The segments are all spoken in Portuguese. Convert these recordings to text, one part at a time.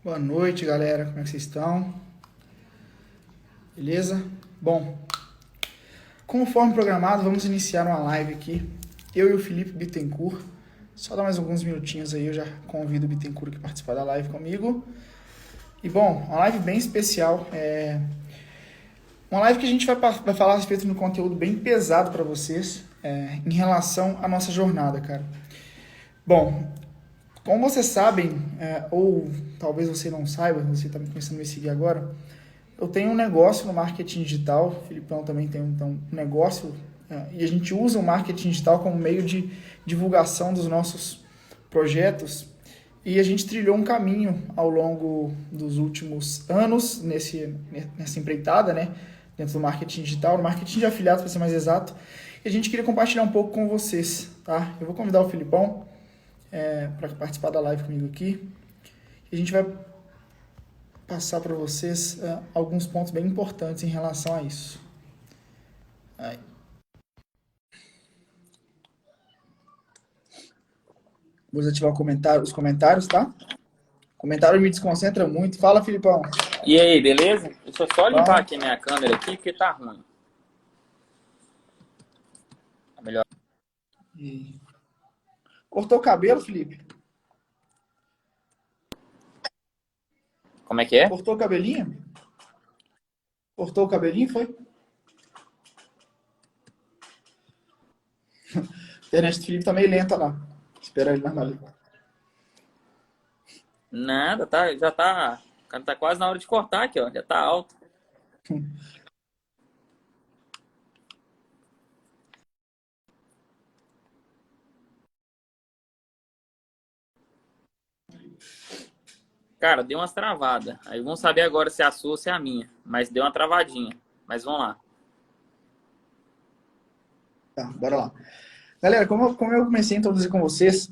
Boa noite, galera. Como é que vocês estão? Beleza? Bom, conforme programado, vamos iniciar uma live aqui. Eu e o Felipe Bittencourt. Só dar mais alguns minutinhos aí, eu já convido o Bittencourt aqui a participar da live comigo. E bom, uma live bem especial. Uma live que a gente vai falar a respeito de um conteúdo bem pesado para vocês em relação à nossa jornada, cara. Bom, como vocês sabem, ou talvez você não saiba, você está começando a me seguir agora, eu tenho um negócio no marketing digital, o Filipão também tem um negócio, e a gente usa o marketing digital como meio de divulgação dos nossos projetos, e a gente trilhou um caminho ao longo dos últimos anos nessa empreitada, né, dentro do marketing digital, no marketing de afiliados, para ser mais exato, e a gente queria compartilhar um pouco com vocês, tá? Eu vou convidar o Filipão para participar da live comigo aqui. E a gente vai passar para vocês alguns pontos bem importantes em relação a isso. Aí. Vou desativar os comentários, tá? Comentário me desconcentra muito. Fala, Filipão. E aí, beleza? Deixa eu só limpar Bom. aqui minha câmera aqui, porque tá ruim. Tá melhor. Cortou o cabelo, Felipe? Como é que é? Cortou o cabelinho? Cortou o cabelinho, foi? A internet do Felipe tá meio lenta lá. Espera ele normalizar. Nada, tá, já tá. O cara tá quase na hora de cortar aqui, ó. Já tá alto. Cara, deu umas travadas. Aí vamos saber agora se é a sua ou se é a minha. Mas deu uma travadinha. Mas vamos lá. Tá, bora lá. Galera, como eu comecei a introduzir com vocês,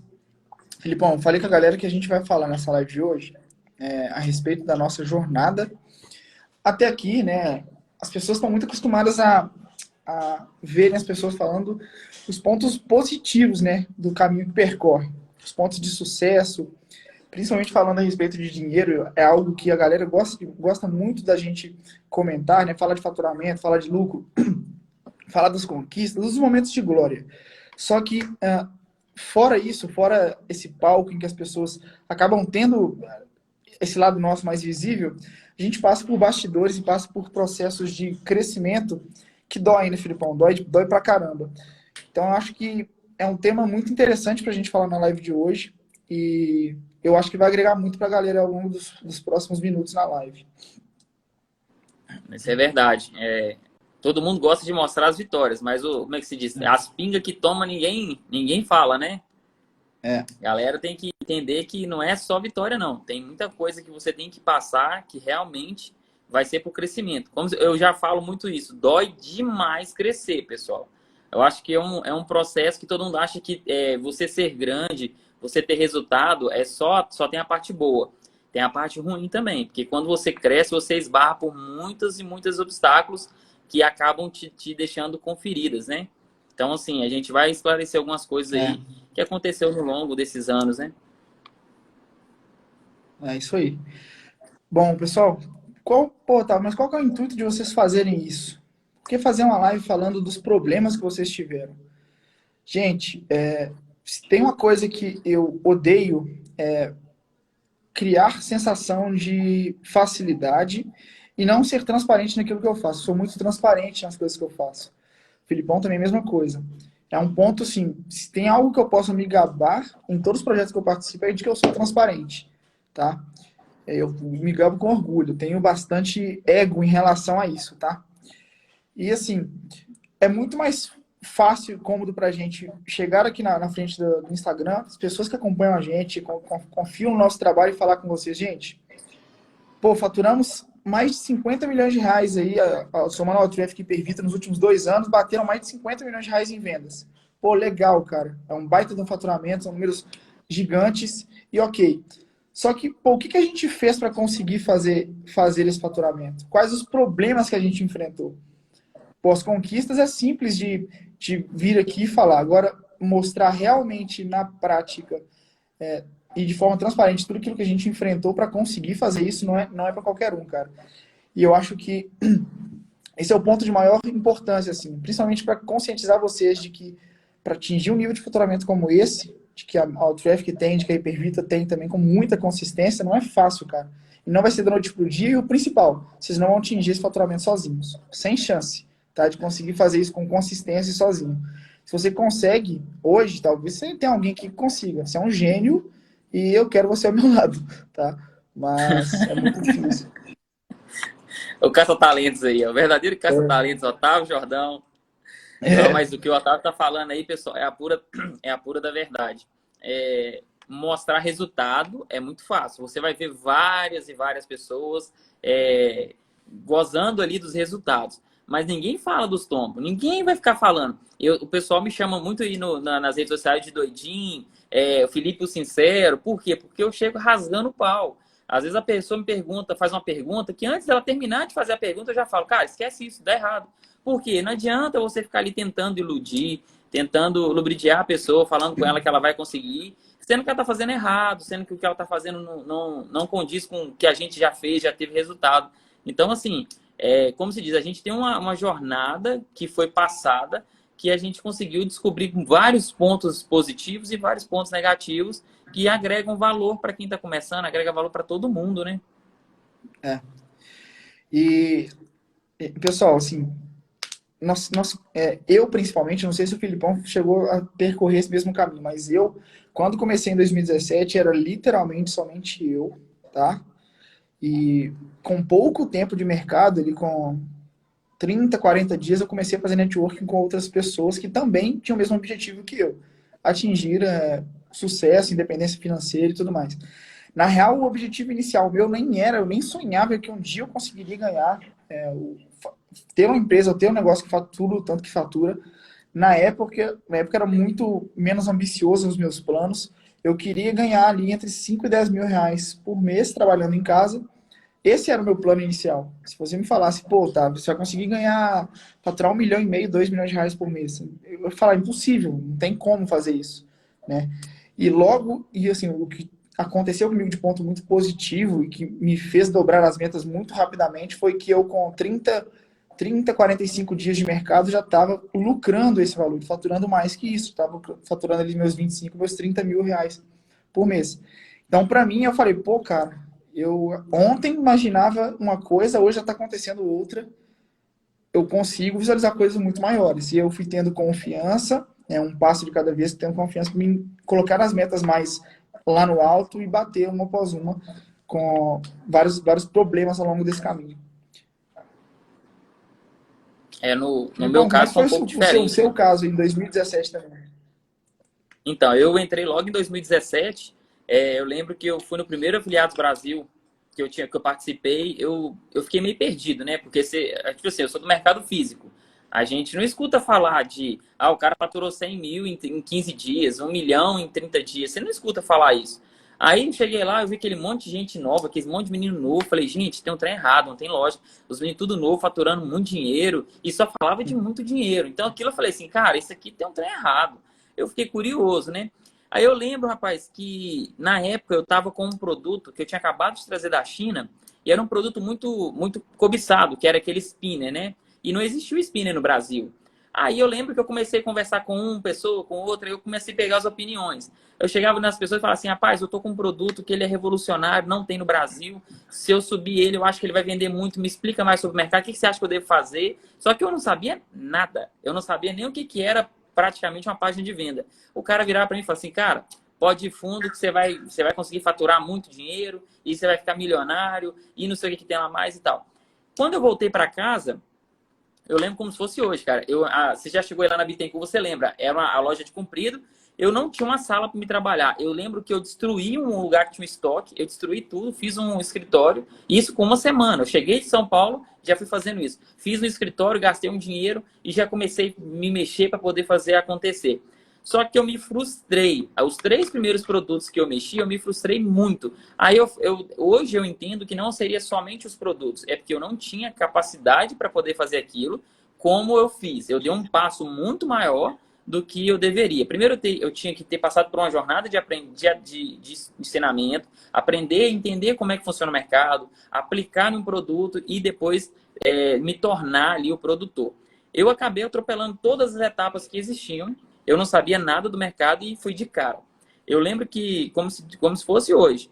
Filipão, falei com a galera que a gente vai falar nessa live de hoje a respeito da nossa jornada. Até aqui, né, as pessoas estão muito acostumadas a verem as pessoas falando os pontos positivos, né, do caminho que percorre. Os pontos de sucesso, principalmente falando a respeito de dinheiro, é algo que a galera gosta muito da gente comentar, né, fala de faturamento, fala de lucro, fala das conquistas, dos momentos de glória. Só que, fora isso, fora esse palco em que as pessoas acabam tendo esse lado nosso mais visível, a gente passa por bastidores e passa por processos de crescimento que dói, né, Filipão? Dói pra caramba. Então, eu acho que é um tema muito interessante pra gente falar na live de hoje e eu acho que vai agregar muito pra galera ao longo dos próximos minutos na live. Isso é verdade. Todo mundo gosta de mostrar as vitórias, mas como é que se diz? As pingas que toma, ninguém fala, né? Galera tem que entender que não é só vitória, não. Tem muita coisa que você tem que passar que realmente vai ser pro crescimento. Como eu já falo muito isso, dói demais crescer, pessoal. Eu acho que é um processo que todo mundo acha que você ser grande, você ter resultado, só tem a parte boa. Tem a parte ruim também, porque quando você cresce, você esbarra por muitos e muitos obstáculos que acabam te deixando com feridas, né? Então, assim, a gente vai esclarecer algumas coisas aí que aconteceu no longo desses anos, né? É isso aí. Bom, pessoal, mas qual que é o intuito de vocês fazerem isso? Por que fazer uma live falando dos problemas que vocês tiveram? Gente, se tem uma coisa que eu odeio é criar sensação de facilidade e não ser transparente naquilo que eu faço. Sou muito transparente nas coisas que eu faço. Filipão também é a mesma coisa. É um ponto, assim, se tem algo que eu possa me gabar em todos os projetos que eu participo, é de que eu sou transparente, tá? Eu me gabo com orgulho, tenho bastante ego em relação a isso, tá? E, assim, é muito mais fácil e cômodo pra gente chegar aqui na frente do Instagram, as pessoas que acompanham a gente, confiam no nosso trabalho e falar com vocês, gente, pô, faturamos mais de 50 milhões de reais aí, somando ao Traffic Hypervita nos últimos 2 anos, bateram mais de 50 milhões de reais em vendas. Pô, legal, cara. É um baita de um faturamento, são números gigantes e ok. Só que, pô, o que a gente fez para conseguir fazer esse faturamento? Quais os problemas que a gente enfrentou? Pô, as conquistas é simples de vir aqui e falar. Agora, mostrar realmente na prática e de forma transparente tudo aquilo que a gente enfrentou para conseguir fazer isso não é para qualquer um, cara. E eu acho que esse é o ponto de maior importância, assim, principalmente para conscientizar vocês de que para atingir um nível de faturamento como esse, de que a Traffic tem, de que a Hypervita tem também com muita consistência, não é fácil, cara. E não vai ser da noite pro dia, e o principal, vocês não vão atingir esse faturamento sozinhos. Sem chance, tá? De conseguir fazer isso com consistência e sozinho. Se você consegue, hoje, talvez você tenha alguém que consiga. Você é um gênio e eu quero você ao meu lado, tá? Mas é muito difícil. O caça-talentos aí, o verdadeiro caça-talentos, Otávio Jordão. Não, mas o que o Otávio tá falando aí, pessoal, é a pura da verdade. Mostrar resultado é muito fácil. Você vai ver várias e várias pessoas gozando ali dos resultados. Mas ninguém fala dos tombos. Ninguém vai ficar falando. O pessoal me chama muito aí nas redes sociais de doidinho, o Felipe o Sincero. Por quê? Porque eu chego rasgando o pau. Às vezes a pessoa me pergunta, faz uma pergunta, que antes dela terminar de fazer a pergunta, eu já falo, cara, esquece isso, dá errado. Por quê? Não adianta você ficar ali tentando iludir, tentando lubridiar a pessoa, falando com ela que ela vai conseguir, sendo que ela está fazendo errado, sendo que o que ela está fazendo não condiz com o que a gente já fez, já teve resultado. Então, assim, como se diz, a gente tem uma jornada que foi passada, que a gente conseguiu descobrir vários pontos positivos e vários pontos negativos que agregam valor para quem está começando, agrega valor para todo mundo, né? E, pessoal, assim, eu principalmente, não sei se o Filipão chegou a percorrer esse mesmo caminho, mas eu, quando comecei em 2017, era literalmente somente eu, tá? E com pouco tempo de mercado, ali com 30, 40 dias, eu comecei a fazer networking com outras pessoas que também tinham o mesmo objetivo que eu. Atingir sucesso, independência financeira e tudo mais. Na real, o objetivo inicial meu eu nem sonhava que um dia eu conseguiria ganhar, ter uma empresa, ter um negócio que fatura o tanto que fatura. Na época era muito menos ambicioso os meus planos. Eu queria ganhar ali entre 5 e 10 mil reais por mês trabalhando em casa. Esse era o meu plano inicial. Se você me falasse, pô, tá, você vai conseguir faturar 1,5 milhão, 2 milhões de reais por mês. Eu ia falar, impossível, não tem como fazer isso, né? E assim, o que aconteceu comigo de ponto muito positivo e que me fez dobrar as metas muito rapidamente foi que eu, com 30, 45 dias de mercado, já estava lucrando esse valor, faturando mais que isso. Estava faturando ali meus 25, meus 30 mil reais por mês. Então, para mim, eu falei, pô, cara, eu ontem imaginava uma coisa, hoje já está acontecendo outra. Eu consigo visualizar coisas muito maiores. E eu fui tendo confiança, um passo de cada vez, tendo confiança para me colocar as metas mais lá no alto e bater uma após uma com vários problemas ao longo desse caminho. No meu caso foi um pouco diferente. O seu caso em 2017 também. Então, eu entrei logo em 2017. Eu lembro que eu fui no primeiro Afiliados Brasil que eu participei. Eu fiquei meio perdido, né? Porque tipo assim, eu sou do mercado físico. A gente não escuta falar de o cara faturou 100 mil em 15 dias, 1 milhão em 30 dias. Você não escuta falar isso. Aí eu cheguei lá, eu vi aquele monte de gente nova, aquele monte de menino novo. Falei, gente, tem um trem errado, não tem lógica. Os meninos tudo novo, faturando muito dinheiro. E só falava de muito dinheiro. Então aquilo eu falei assim, cara, isso aqui tem um trem errado. Eu fiquei curioso, né? Aí eu lembro, rapaz, que na época eu tava com um produto que eu tinha acabado de trazer da China. E era um produto muito, muito cobiçado, que era aquele spinner, né? E não existia o spinner no Brasil. Aí eu lembro que eu comecei a conversar com uma pessoa, com outra, e eu comecei a pegar as opiniões. Eu chegava nas pessoas e falava assim, rapaz, eu tô com um produto que ele é revolucionário, não tem no Brasil. Se eu subir ele, eu acho que ele vai vender muito. Me explica mais sobre o mercado, o que você acha que eu devo fazer? Só que eu não sabia nada. Eu não sabia nem o que era praticamente uma página de venda. O cara virava para mim e falava assim, cara, pode ir fundo que você vai conseguir faturar muito dinheiro e você vai ficar milionário e não sei o que tem lá mais e tal. Quando eu voltei para casa, eu lembro como se fosse hoje, cara. Você já chegou aí lá na Bittencourt, você lembra? Era a loja de comprido. Eu não tinha uma sala para me trabalhar. Eu lembro que eu destruí um lugar que tinha um estoque. Eu destruí tudo, fiz um escritório. Isso com uma semana. Eu cheguei de São Paulo, já fui fazendo isso. Fiz um escritório, gastei um dinheiro e já comecei a me mexer para poder fazer acontecer. Só que eu me frustrei. Os 3 primeiros produtos que eu mexi, eu me frustrei muito. Aí hoje eu entendo que não seria somente os produtos. É porque eu não tinha capacidade para poder fazer aquilo como eu fiz. Eu dei um passo muito maior do que eu deveria. Primeiro, eu tinha que ter passado por uma jornada de ensinamento, aprender a entender como é que funciona o mercado, aplicar num produto e depois me tornar ali o produtor. Eu acabei atropelando todas as etapas que existiam, eu não sabia nada do mercado e fui de cara. Eu lembro que, como se fosse hoje,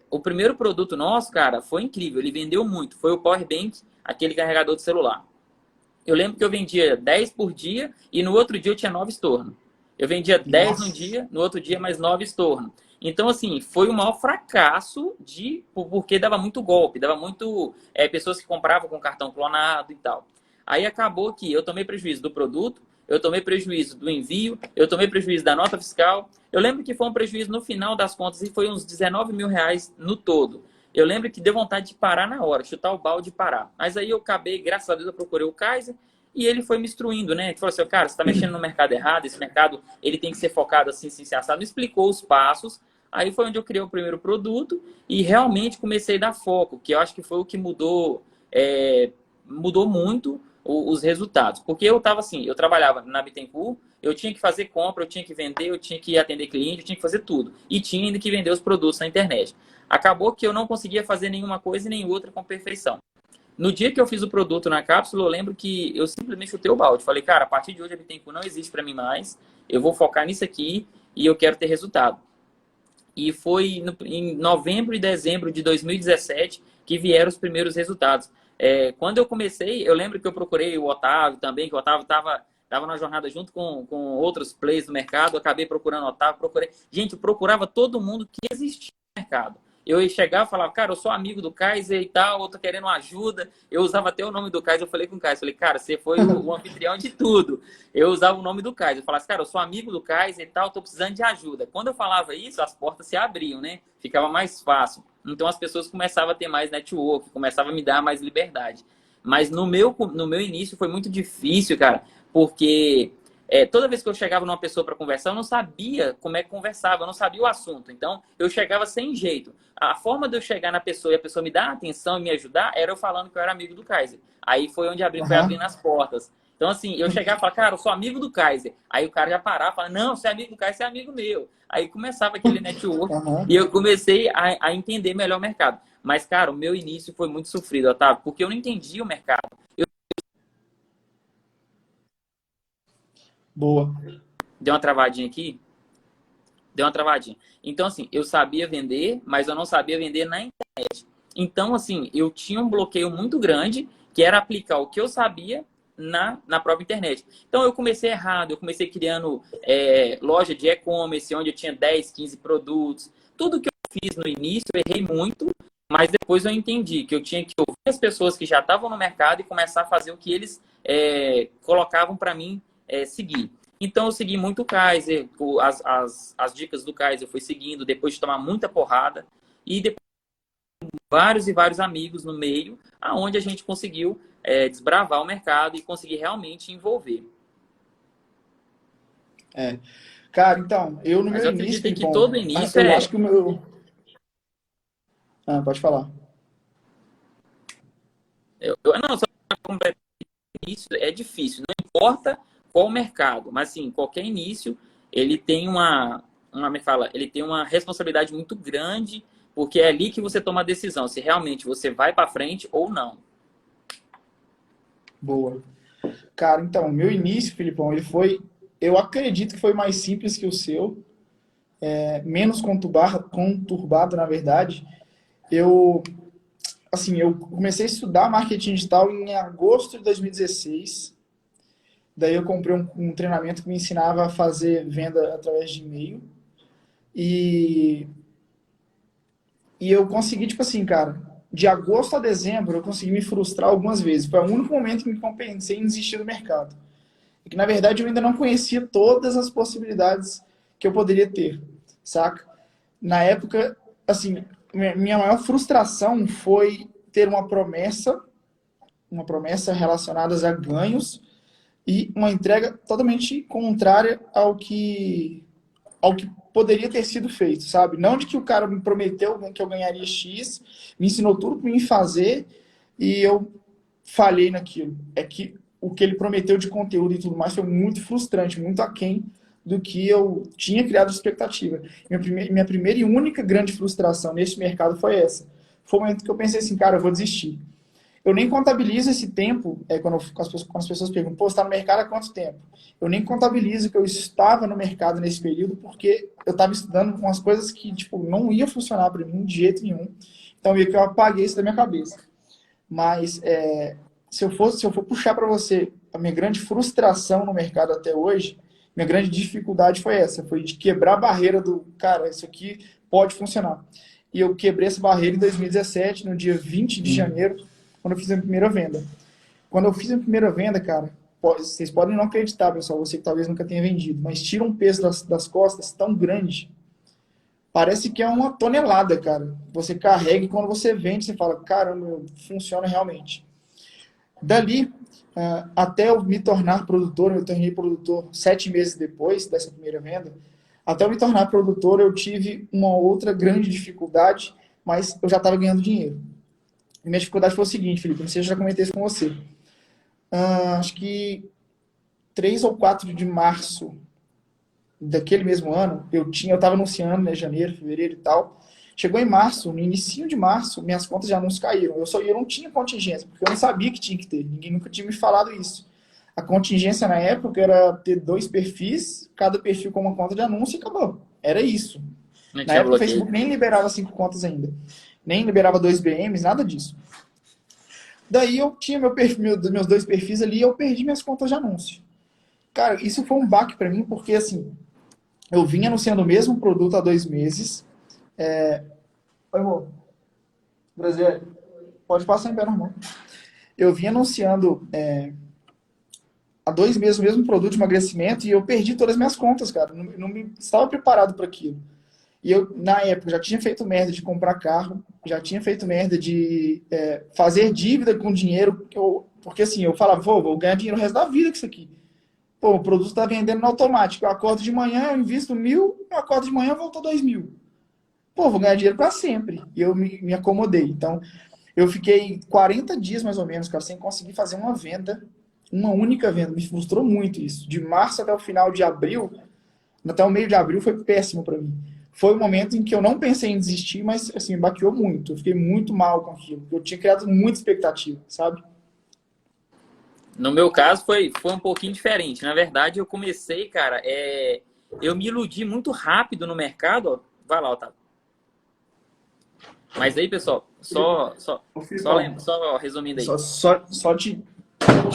o primeiro produto nosso, cara, foi incrível, ele vendeu muito, foi o Power Bank, aquele carregador de celular. Eu lembro que eu vendia 10 por dia e no outro dia eu tinha 9 estornos. Eu vendia 10 Nossa. num dia, no outro dia mais 9 estornos. Então, assim, foi o maior fracasso porque dava muito golpe, dava muito pessoas que compravam com cartão clonado e tal. Aí acabou que eu tomei prejuízo do produto, eu tomei prejuízo do envio, eu tomei prejuízo da nota fiscal. Eu lembro que foi um prejuízo no final das contas e foi uns 19 mil reais no todo. Eu lembro que deu vontade de parar na hora, chutar o balde e parar. Mas aí eu acabei, graças a Deus, eu procurei o Kaiser e ele foi me instruindo, né? Ele falou assim, cara, você está mexendo no mercado errado, esse mercado ele tem que ser focado assim, assim, assado. Me explicou os passos. Aí foi onde eu criei o primeiro produto e realmente comecei a dar foco, que eu acho que foi o que mudou, mudou muito os resultados. Porque eu estava assim, eu trabalhava na Bittencourt, eu tinha que fazer compra, eu tinha que vender, eu tinha que atender cliente, eu tinha que fazer tudo. E tinha ainda que vender os produtos na internet. Acabou que eu não conseguia fazer nenhuma coisa e nem outra com perfeição. No dia que eu fiz o produto na cápsula, eu lembro que eu simplesmente chutei o balde. Falei, cara, a partir de hoje a Bittencourt não existe para mim mais. Eu vou focar nisso aqui e eu quero ter resultado. E foi em novembro e dezembro de 2017 que vieram os primeiros resultados. Quando eu comecei, eu lembro que eu procurei o Otávio também, que o Otávio estava na jornada junto com outros players do mercado. Eu acabei procurando o Otávio, Gente, eu procurava todo mundo que existia no mercado. Eu chegava e falava, cara, eu sou amigo do Kaiser e tal, eu tô querendo uma ajuda. Eu usava até o nome do Kaiser, eu falei com o Kaiser, falei, cara, você foi o anfitrião de tudo. Eu usava o nome do Kaiser, eu falava, cara, eu sou amigo do Kaiser e tal, tô precisando de ajuda. Quando eu falava isso, as portas se abriam, né? Ficava mais fácil. Então as pessoas começavam a ter mais network, começavam a me dar mais liberdade. Mas no meu início foi muito difícil, cara, porque toda vez que eu chegava numa pessoa para conversar, eu não sabia como é que conversava, eu não sabia o assunto. Então, eu chegava sem jeito. A forma de eu chegar na pessoa e a pessoa me dar atenção e me ajudar era eu falando que eu era amigo do Kaiser. Aí foi onde foi abrindo as portas. Então, assim, eu chegava e falava, cara, eu sou amigo do Kaiser. Aí o cara já parava e falava, não, você é amigo do Kaiser, você é amigo meu. Aí começava aquele network e eu comecei a entender melhor o mercado. Mas, cara, o meu início foi muito sofrido, Otávio, porque eu não entendia o mercado. Boa. Deu uma travadinha aqui? Deu uma travadinha. Então, assim, eu sabia vender, mas eu não sabia vender na internet. Então, assim, eu tinha um bloqueio muito grande, que era aplicar o que eu sabia na própria internet. Então, eu comecei errado, eu comecei criando loja de e-commerce, onde eu tinha 10, 15 produtos. Tudo que eu fiz no início, eu errei muito, mas depois eu entendi que eu tinha que ouvir as pessoas que já estavam no mercado e começar a fazer o que eles colocavam para mim seguir. Então, eu segui muito o Kaiser, as dicas do Kaiser eu fui seguindo, depois de tomar muita porrada, e depois vários e vários amigos no meio, aonde a gente conseguiu desbravar o mercado e conseguir realmente envolver. Cara, então, eu no Mas meu eu início, acredito que Filipão, todo início eu acho que o meu... pode falar. Não, só completar, início é difícil, não importa qual o mercado, mas sim, qualquer início, ele tem ele tem uma responsabilidade muito grande, porque é ali que você toma a decisão, se realmente você vai para frente ou não. Boa. Cara, então, meu início, Filipão, ele foi, eu acredito que foi mais simples que o seu, menos conturbado, na verdade. Eu comecei a estudar marketing digital em agosto de 2016. Daí eu comprei um treinamento que me ensinava a fazer venda através de e-mail. E eu consegui, tipo assim, cara, de agosto a dezembro, eu consegui me frustrar algumas vezes. Foi o único momento que me compensei em desistir do mercado. E que, na verdade, eu ainda não conhecia todas as possibilidades que eu poderia ter, saca? Na época, assim, minha maior frustração foi ter uma promessa relacionada a ganhos e uma entrega totalmente contrária ao que poderia ter sido feito, sabe? Não de que o cara me prometeu que eu ganharia X, me ensinou tudo para mim fazer e eu falhei naquilo. É que o que ele prometeu de conteúdo e tudo mais foi muito frustrante, muito aquém do que eu tinha criado de expectativa. Minha primeira e única grande frustração nesse mercado foi essa. Foi o momento que eu pensei assim, cara, eu vou desistir. Eu nem contabilizo esse tempo, quando as pessoas perguntam, pô, você está no mercado há quanto tempo? Eu nem contabilizo que eu estava no mercado nesse período, porque eu estava estudando umas coisas que, tipo, não ia funcionar para mim de jeito nenhum. Então, meio que eu apaguei isso da minha cabeça. Mas, se eu for puxar para você a minha grande frustração no mercado até hoje, minha grande dificuldade foi essa, foi de quebrar a barreira do, cara, isso aqui pode funcionar. E eu quebrei essa barreira em 2017, no dia 20 de janeiro, quando eu fiz a minha primeira venda. Quando eu fiz a primeira venda, cara, vocês podem não acreditar, pessoal, você que talvez nunca tenha vendido, mas tira um peso das costas tão grande, parece que é uma tonelada, cara. Você carrega e quando você vende, você fala, caramba, funciona realmente. Dali, até eu me tornar produtor, eu tornei produtor 7 meses depois dessa primeira venda, até eu me tornar produtor, eu tive uma outra grande dificuldade, mas eu já estava ganhando dinheiro. E minha dificuldade foi o seguinte, Felipe, não sei se eu já comentei isso com você. Acho que 3 ou 4 de março daquele mesmo ano, eu estava anunciando, né, janeiro, fevereiro e tal. Chegou em março, no início de março, minhas contas de anúncio caíram. Eu não tinha contingência, porque eu não sabia que tinha que ter. Ninguém nunca tinha me falado isso. A contingência na época era ter 2 perfis, cada perfil com uma conta de anúncio e acabou. Era isso. Na época o Facebook nem liberava 5 contas ainda. Nem liberava 2 BMs, nada disso. Daí eu tinha meus 2 perfis ali e eu perdi minhas contas de anúncio. Cara, isso foi um baque para mim, porque assim, eu vinha anunciando o mesmo produto há 2 meses. Oi, amor. Brasil, pode passar em pé normal. Eu vinha anunciando há 2 meses o mesmo produto de emagrecimento e eu perdi todas as minhas contas, cara. Não me estava preparado para aquilo. E eu, na época, já tinha feito merda de comprar carro, já tinha feito merda de fazer dívida com dinheiro, porque assim, eu falava, vou ganhar dinheiro o resto da vida com isso aqui. Pô, o produto está vendendo no automático. Eu acordo de manhã, eu invisto 1.000, eu acordo de manhã, voltou 2.000. Pô, vou ganhar dinheiro para sempre. E eu me acomodei. Então, eu fiquei 40 dias, mais ou menos, cara, sem conseguir fazer uma venda, uma única venda. Me frustrou muito isso. De março até o final de abril, até o meio de abril, foi péssimo para mim. Foi o momento em que eu não pensei em desistir, mas, assim, me baqueou muito. Eu fiquei muito mal com aquilo. Eu tinha criado muita expectativa, sabe? No meu caso, foi um pouquinho diferente. Na verdade, eu comecei, cara, eu me iludi muito rápido no mercado. Ó. Vai lá, Otávio. Mas aí, pessoal, só resumindo aí. Só te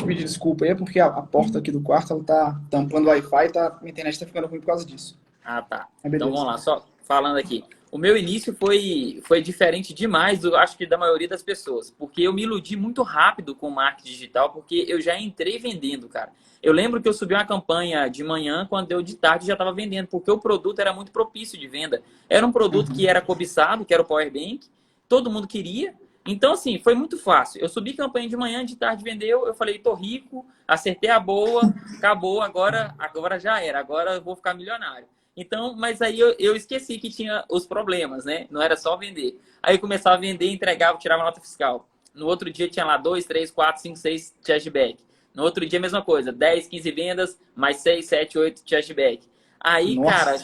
pedir desculpa aí, porque a porta aqui do quarto ela tá tampando o Wi-Fi e a internet tá ficando ruim por causa disso. Ah, tá. Então vamos lá, só falando aqui. O meu início foi diferente demais, eu acho que da maioria das pessoas, porque eu me iludi muito rápido com o marketing digital, porque eu já entrei vendendo, cara. Eu lembro que eu subi uma campanha de manhã, quando deu de tarde já estava vendendo, porque o produto era muito propício de venda. Era um produto que era cobiçado, que era o Power Bank, todo mundo queria. Então, assim, foi muito fácil. Eu subi campanha de manhã, de tarde vendeu, eu falei, tô rico, acertei a boa, acabou, agora já era, agora eu vou ficar milionário. Então, mas aí eu esqueci que tinha os problemas, né? Não era só vender. Aí eu começava a vender, entregava, tirava nota fiscal. No outro dia tinha lá 2, 3, 4, 5, 6 cashback. No outro dia, a mesma coisa. 10, 15 vendas, mais 6, 7, 8 cashback. Aí, nossa, cara,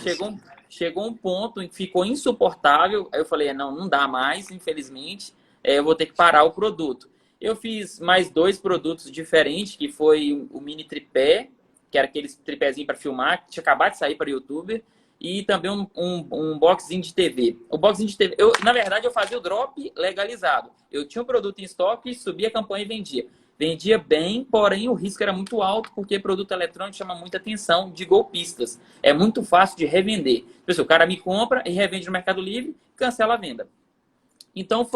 chegou um ponto em que ficou insuportável. Aí eu falei, não dá mais, infelizmente. Eu vou ter que parar o produto. Eu fiz mais 2 produtos diferentes, que foi o mini tripé, que era aqueles tripézinho para filmar, que tinha acabado de sair para o YouTube, e também um boxzinho de TV. O boxzinho de TV, na verdade, eu fazia o drop legalizado. Eu tinha um produto em estoque, subia a campanha e vendia. Vendia bem, porém o risco era muito alto, porque produto eletrônico chama muita atenção de golpistas. É muito fácil de revender. O cara me compra e revende no Mercado Livre, cancela a venda. Então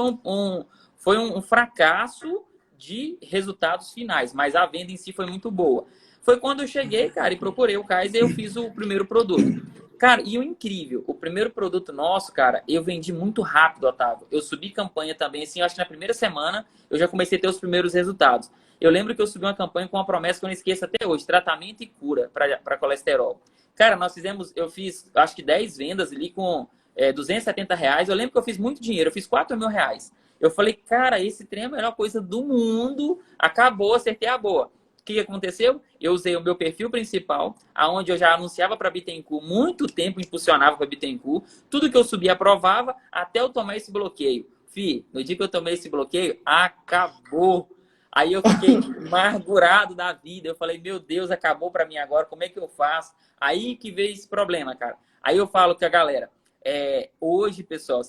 foi um fracasso de resultados finais, mas a venda em si foi muito boa. Foi quando eu cheguei, cara, e procurei o Kaiser e eu fiz o primeiro produto. Cara, e o incrível, o primeiro produto nosso, cara, eu vendi muito rápido, Otávio. Eu subi campanha também, assim, eu acho que na primeira semana eu já comecei a ter os primeiros resultados. Eu lembro que eu subi uma campanha com uma promessa que eu não esqueço até hoje, tratamento e cura para colesterol. Cara, eu fiz, acho que 10 vendas ali com R$ 270. Eu lembro que eu fiz muito dinheiro, eu fiz R$ 4.000. Eu falei, cara, esse trem é a melhor coisa do mundo, acabou, acertei a boa. que aconteceu? Eu usei o meu perfil principal, aonde eu já anunciava para Bittencourt, muito tempo impulsionava para Bittencourt, tudo que eu subia aprovava, até eu tomar esse bloqueio. No dia que eu tomei esse bloqueio, acabou. Aí eu fiquei amargurado da vida. Eu falei, meu Deus, acabou para mim agora, como é que eu faço? Aí que veio esse problema, cara. Aí eu falo com a galera, hoje, pessoal,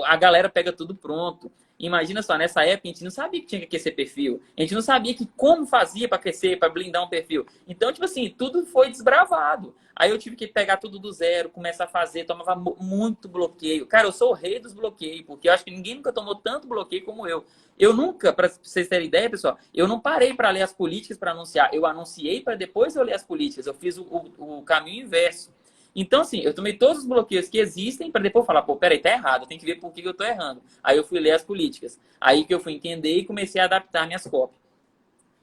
a galera pega tudo pronto. Imagina só, nessa época a gente não sabia que tinha que aquecer perfil. A gente não sabia como fazia para aquecer, para blindar um perfil. Então, tipo assim, tudo foi desbravado. Aí eu tive que pegar tudo do zero, começar a fazer, tomava muito bloqueio. Cara, eu sou o rei dos bloqueios, porque eu acho que ninguém nunca tomou tanto bloqueio como eu. Eu nunca, para vocês terem ideia, pessoal, eu não parei para ler as políticas para anunciar. Eu anunciei para depois eu ler as políticas. Eu fiz o caminho inverso. Então, assim, eu tomei todos os bloqueios que existem para depois falar, pô, peraí, tá errado, eu tenho que ver por que eu tô errando. Aí eu fui ler as políticas. Aí que eu fui entender e comecei a adaptar minhas cópias.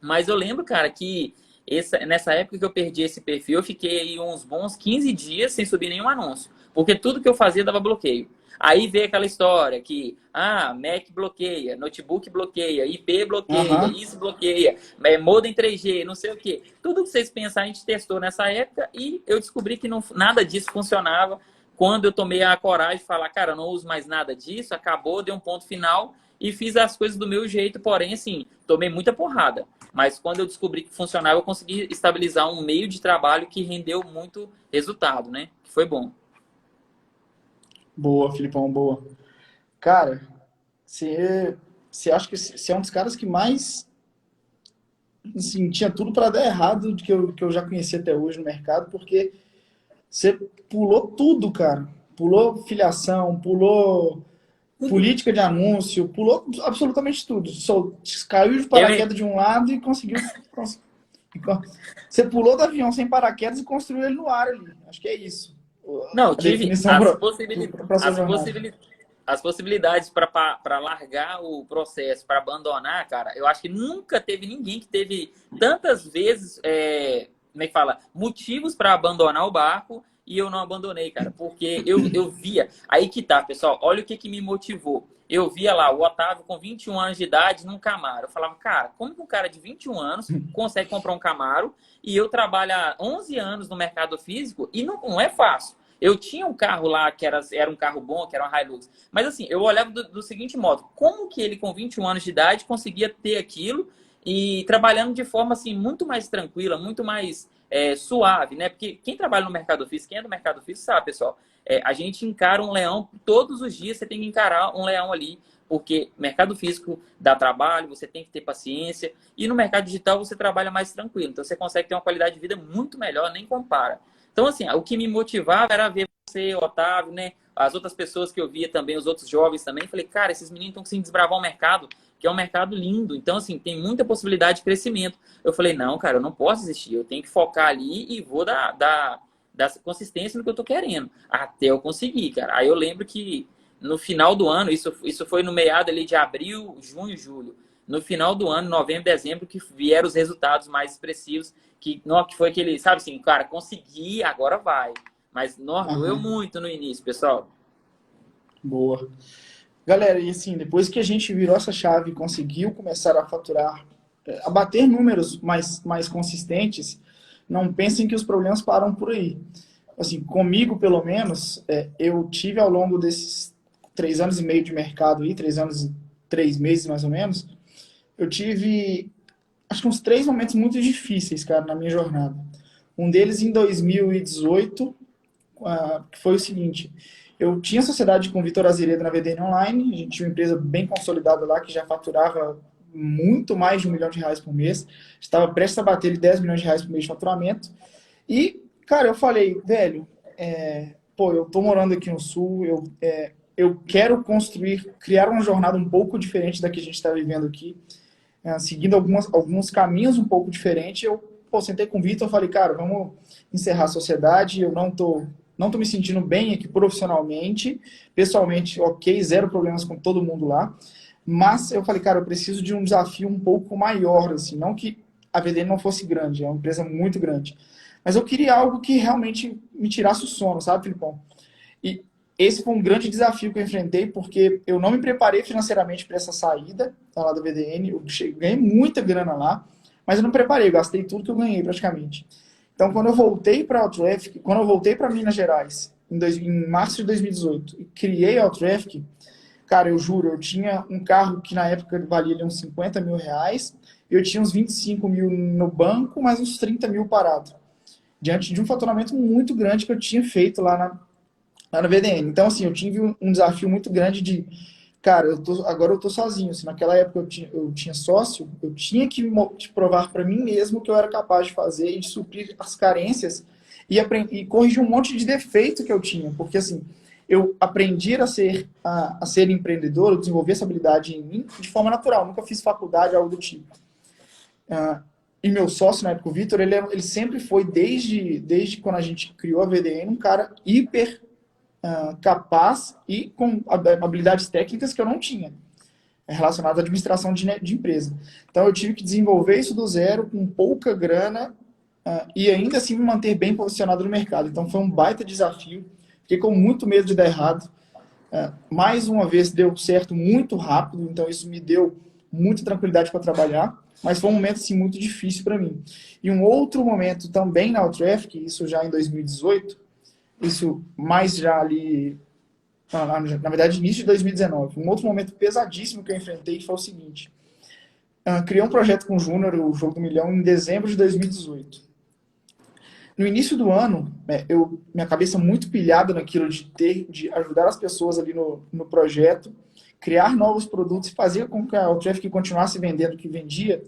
Mas eu lembro, cara, que nessa época que eu perdi esse perfil, eu fiquei aí uns bons 15 dias sem subir nenhum anúncio. Porque tudo que eu fazia dava bloqueio. Aí veio aquela história que, Mac bloqueia, notebook bloqueia, IP bloqueia, isso bloqueia, modem 3G, não sei o quê. Tudo que vocês pensarem, a gente testou nessa época e eu descobri que nada disso funcionava. Quando eu tomei a coragem de falar, cara, eu não uso mais nada disso, acabou, dei um ponto final e fiz as coisas do meu jeito, porém, assim, tomei muita porrada. Mas quando eu descobri que funcionava, eu consegui estabilizar um meio de trabalho que rendeu muito resultado, né? Que foi bom. Boa, Filipão, boa. Cara, você acha que você é um dos caras que mais, assim, tinha tudo para dar errado que eu já conheci até hoje no mercado, porque você pulou tudo, cara. Pulou filiação, pulou política de anúncio, pulou absolutamente tudo. Só caiu de paraquedas de um lado e conseguiu. Você pulou do avião sem paraquedas e construiu ele no ar ali. Acho que é isso. Não, A tive definição para sua as, jornada. as possibilidades para largar o processo, para abandonar, cara. Eu acho que nunca teve ninguém que teve tantas vezes, como é que fala, motivos para abandonar o barco e eu não abandonei, cara, porque eu via. Aí que tá, pessoal, olha o que me motivou. Eu via lá o Otávio com 21 anos de idade num Camaro. Eu falava, cara, como que um cara de 21 anos consegue comprar um Camaro e eu trabalho há 11 anos no mercado físico e não é fácil. Eu tinha um carro lá que era um carro bom, que era uma Hilux. Mas assim, eu olhava do seguinte modo, como que ele com 21 anos de idade conseguia ter aquilo e trabalhando de forma assim muito mais tranquila, muito mais suave, né? Porque quem trabalha no mercado físico, quem é do mercado físico sabe, pessoal, a gente encara um leão todos os dias, você tem que encarar um leão ali, porque mercado físico dá trabalho, você tem que ter paciência, e no mercado digital você trabalha mais tranquilo, então você consegue ter uma qualidade de vida muito melhor, nem compara. Então, assim, o que me motivava era ver você, Otávio, né? As outras pessoas que eu via também, os outros jovens também. Falei, cara, esses meninos estão conseguindo desbravar o mercado, que é um mercado lindo. Então, assim, tem muita possibilidade de crescimento. Eu falei, não, cara, eu não posso desistir. Eu tenho que focar ali e vou dar consistência no que eu tô querendo. Até eu conseguir, cara. Aí eu lembro que no final do ano, isso foi no meado ali de abril, junho, julho. No final do ano, novembro, dezembro, que vieram os resultados mais expressivos que foi aquele, sabe assim, cara, consegui, agora vai. Mas, doeu muito no início, pessoal. Boa. Galera, e assim, depois que a gente virou essa chave e conseguiu começar a faturar, a bater números mais consistentes, não pensem que os problemas param por aí. Assim, comigo, pelo menos, eu tive ao longo desses 3 anos e meio de mercado aí, 3 anos e 3 meses mais ou menos, eu tive acho que uns 3 momentos muito difíceis, cara, na minha jornada. Um deles em 2018, que foi o seguinte: eu tinha sociedade com o Vitor Azeredo na VDN Online, a gente tinha uma empresa bem consolidada lá, que já faturava muito mais de R$ 1 milhão por mês, estava prestes a bater R$ 10 milhões por mês de faturamento, e, cara, eu falei, velho, eu tô morando aqui no Sul, eu quero criar uma jornada um pouco diferente da que a gente está vivendo aqui, seguindo alguns caminhos um pouco diferentes. Eu sentei com o Vitor e falei, cara, vamos encerrar a sociedade, eu não tô me sentindo bem aqui profissionalmente, pessoalmente, ok, zero problemas com todo mundo lá, mas eu falei, cara, eu preciso de um desafio um pouco maior, assim, não que a VDN não fosse grande, é uma empresa muito grande, mas eu queria algo que realmente me tirasse o sono, sabe, Filipão? E esse foi um grande desafio que eu enfrentei, porque eu não me preparei financeiramente para essa saída lá da VDN. Eu ganhei muita grana lá, Mas eu não preparei, eu gastei tudo que eu ganhei praticamente. Então, quando eu voltei para Outtraffic, quando eu voltei para Minas Gerais, em março de 2018, e criei a Outtraffic, cara, eu juro, eu tinha um carro que na época valia ali uns 50 mil reais, eu tinha uns 25 mil no banco, mais uns 30 mil parado, diante de um faturamento muito grande que eu tinha feito lá na VDN. Então, assim, eu tive um desafio muito grande de, cara, agora eu tô sozinho. Assim, naquela época eu tinha sócio, eu tinha que provar para mim mesmo que eu era capaz de fazer e de suprir as carências e corrigir um monte de defeito que eu tinha. Porque, assim, eu aprendi a ser empreendedor, eu desenvolvi essa habilidade em mim de forma natural. Nunca fiz faculdade, algo do tipo. E meu sócio na época, o Vitor, ele sempre foi, desde quando a gente criou a VDN, um cara hiper capaz e com habilidades técnicas que eu não tinha, relacionadas à administração de empresa. Então eu tive que desenvolver isso do zero, com pouca grana, e ainda assim me manter bem posicionado no mercado. Então foi um baita desafio, fiquei com muito medo de dar errado. Mais uma vez deu certo muito rápido, então isso me deu muita tranquilidade para trabalhar, mas foi um momento assim, muito difícil para mim. E um outro momento também na Outtraffic, isso já em 2018, isso mais já ali, na verdade, início de 2019. Um outro momento pesadíssimo que eu enfrentei foi o seguinte. Criei um projeto com o Júnior, o Jogo do Milhão, em dezembro de 2018. No início do ano, minha cabeça muito pilhada naquilo de ajudar as pessoas ali no projeto, criar novos produtos e fazer com que a Outtraffic continuasse vendendo o que vendia,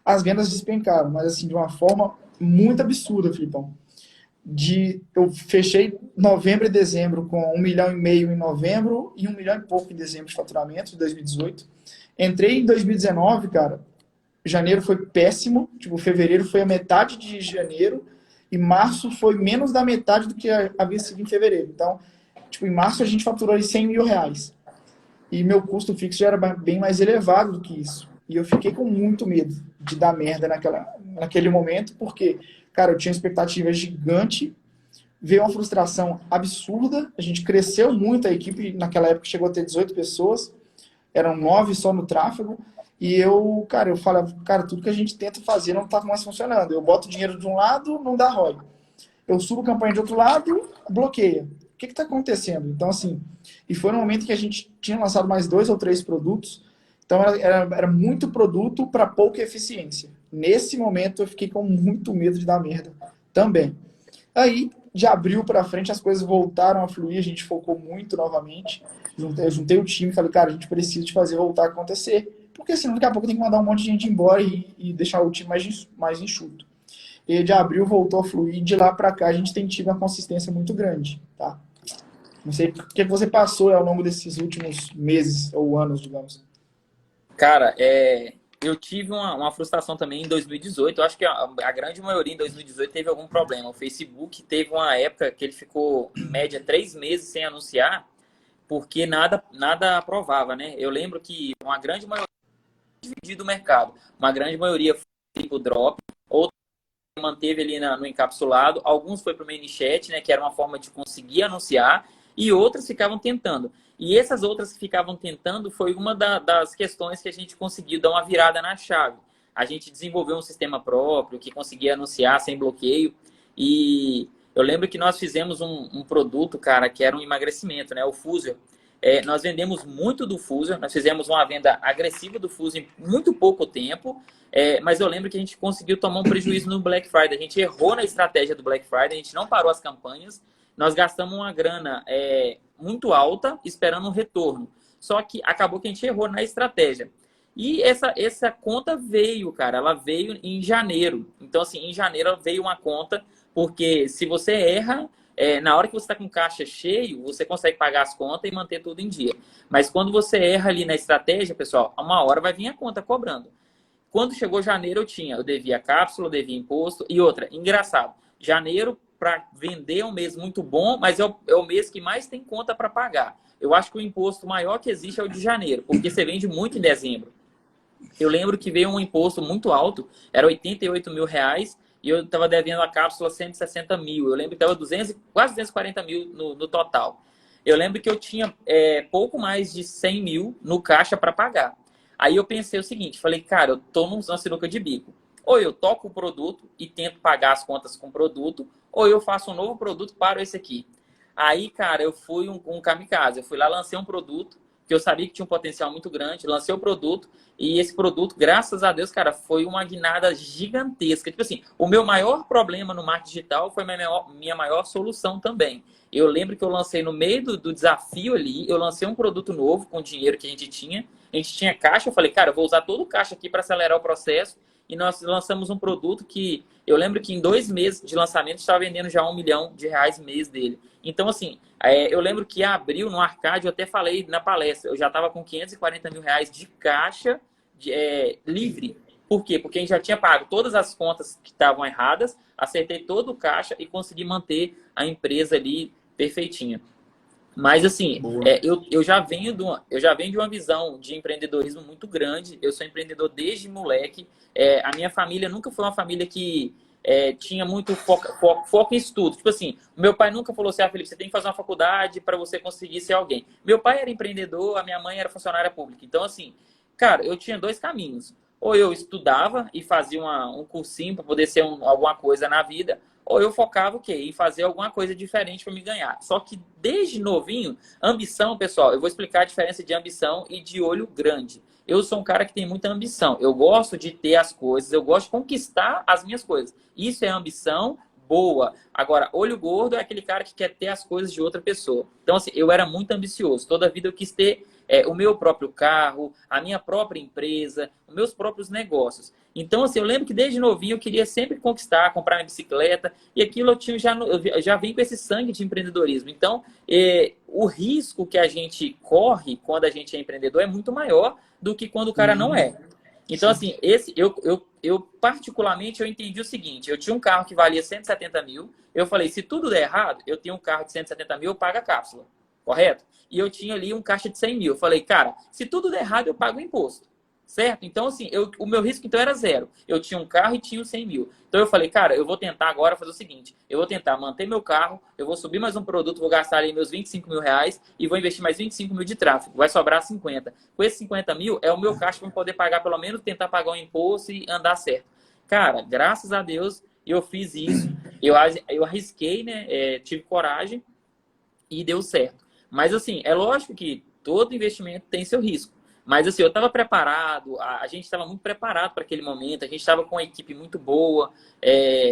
as vendas despencaram, mas assim, de uma forma muito absurda, Filipão. Eu fechei novembro e dezembro com 1,5 milhão em novembro e 1 milhão e pouco em dezembro de faturamento de 2018. Entrei em 2019, cara, janeiro foi péssimo, tipo, fevereiro foi a metade de janeiro e março foi menos da metade do que havia sido em fevereiro. Então, tipo, em março a gente faturou ali 100 mil reais. E meu custo fixo já era bem mais elevado do que isso. E eu fiquei com muito medo de dar merda naquele momento, porque, cara, eu tinha expectativa gigante, veio uma frustração absurda, a gente cresceu muito, a equipe naquela época chegou a ter 18 pessoas, eram 9 só no tráfego, e eu falava, cara, tudo que a gente tenta fazer não tá mais funcionando. Eu boto dinheiro de um lado, não dá ROI. Eu subo campanha de outro lado, bloqueia. O que está acontecendo? Então, assim, e foi no momento que a gente tinha lançado mais 2 ou 3 produtos, então era muito produto para pouca eficiência. Nesse momento eu fiquei com muito medo de dar merda também. Aí, de abril para frente, as coisas voltaram a fluir, a gente focou muito novamente. Eu juntei o time e falei, cara, a gente precisa de fazer voltar a acontecer, porque senão daqui a pouco tem que mandar um monte de gente embora e deixar o time mais enxuto. E de abril voltou a fluir, de lá para cá a gente tem tido uma consistência muito grande, tá? Não sei o que você passou ao longo desses últimos meses ou anos, digamos. Cara, eu tive uma frustração também em 2018. Eu acho que a grande maioria em 2018 teve algum problema. O Facebook teve uma época que ele ficou, em média, 3 meses sem anunciar, porque nada aprovava, né? Eu lembro que uma grande maioria dividido o mercado. Uma grande maioria foi para o drop, outros manteve ali no encapsulado, alguns foi para o ManyChat, né, que era uma forma de conseguir anunciar, e outras ficavam tentando. E essas outras que ficavam tentando foi uma das questões que a gente conseguiu dar uma virada na chave. A gente desenvolveu um sistema próprio que conseguia anunciar sem bloqueio. E eu lembro que nós fizemos um produto, cara, que era um emagrecimento, né? O Fuser. Nós vendemos muito do Fuser, nós fizemos uma venda agressiva do Fuser em muito pouco tempo, mas eu lembro que a gente conseguiu tomar um prejuízo no Black Friday. A gente errou na estratégia do Black Friday, a gente não parou as campanhas, nós gastamos uma grana muito alta esperando um retorno. Só que acabou que a gente errou na estratégia. E essa conta veio, cara, ela veio em janeiro. Então, assim, em janeiro veio uma conta, porque se você erra, na hora que você está com caixa cheio, você consegue pagar as contas e manter tudo em dia. Mas quando você erra ali na estratégia, pessoal, uma hora vai vir a conta cobrando. Quando chegou janeiro, eu devia cápsula, eu devia imposto. E outra, engraçado, janeiro para vender é um mês muito bom, mas é o mês que mais tem conta para pagar. Eu acho que o imposto maior que existe é o de janeiro, porque você vende muito em dezembro. Eu lembro que veio um imposto muito alto, era 88 mil reais, e eu estava devendo a cápsula 160 mil. Eu lembro que estava quase 240 mil no total. Eu lembro que eu tinha pouco mais de 100 mil no caixa para pagar. Aí eu pensei o seguinte, falei, cara, eu tô numa sinuca de bico. ou eu toco o produto e tento pagar as contas com o produto, ou eu faço um novo produto para esse aqui. Aí, cara, eu fui um kamikaze. Eu fui lá, lancei um produto que eu sabia que tinha um potencial muito grande, lancei o produto e esse produto, graças a Deus, cara, foi uma guinada gigantesca. Tipo assim, o meu maior problema no marketing digital foi minha maior solução também. Eu lembro que eu lancei no meio do desafio ali, eu lancei um produto novo com o dinheiro que a gente tinha caixa, eu falei, cara, eu vou usar todo o caixa aqui para acelerar o processo e nós lançamos um produto que eu lembro que em 2 meses de lançamento estava vendendo já R$ 1 milhão mês dele. Então, assim, eu lembro que abril no Arcade, eu até falei na palestra, eu já estava com R$ 540 mil de caixa livre. Por quê? Porque a gente já tinha pago todas as contas que estavam erradas, acertei todo o caixa e consegui manter a empresa ali perfeitinha. Mas, assim, eu já venho de uma visão de empreendedorismo muito grande. Eu sou empreendedor desde moleque. A minha família nunca foi uma família que tinha muito foco em estudo. Tipo assim, o meu pai nunca falou assim, Felipe, você tem que fazer uma faculdade para você conseguir ser alguém. Meu pai era empreendedor, a minha mãe era funcionária pública. Então, assim, cara, eu tinha 2 caminhos. Ou eu estudava e fazia um cursinho para poder ser alguma coisa na vida, ou eu focava o quê? Em fazer alguma coisa diferente para me ganhar. Só que desde novinho, ambição, pessoal, eu vou explicar a diferença de ambição e de olho grande. Eu sou um cara que tem muita ambição. Eu gosto de ter as coisas, eu gosto de conquistar as minhas coisas. Isso é ambição boa. Agora, olho gordo é aquele cara que quer ter as coisas de outra pessoa. Então, assim, eu era muito ambicioso. Toda a vida eu quis ter o meu próprio carro, a minha própria empresa, os meus próprios negócios. Então, assim, eu lembro que desde novinho eu queria sempre conquistar, comprar minha bicicleta, e aquilo eu já vim com esse sangue de empreendedorismo. Então, o risco que a gente corre quando a gente é empreendedor é muito maior do que quando o cara não é. Então, assim, eu particularmente eu entendi o seguinte: eu tinha um carro que valia 170 mil, eu falei, se tudo der errado, eu tenho um carro de 170 mil, eu pago a cápsula, correto? E eu tinha ali um caixa de 100 mil. Eu falei, cara, se tudo der errado, eu pago o imposto. Certo? Então, assim, o meu risco então era zero. Eu tinha um carro e tinha os 100 mil. Então, eu falei, cara, eu vou tentar agora fazer o seguinte: eu vou tentar manter meu carro, eu vou subir mais um produto, vou gastar ali meus 25 mil reais e vou investir mais 25 mil de tráfego. Vai sobrar 50. Com esses 50 mil, é o meu caixa para poder pagar, pelo menos, tentar pagar o imposto e andar certo. Cara, graças a Deus, eu fiz isso. Eu arrisquei, né? Tive coragem e deu certo. Mas, assim, é lógico que todo investimento tem seu risco. Mas, assim, eu estava preparado, a gente estava muito preparado para aquele momento, a gente estava com uma equipe muito boa.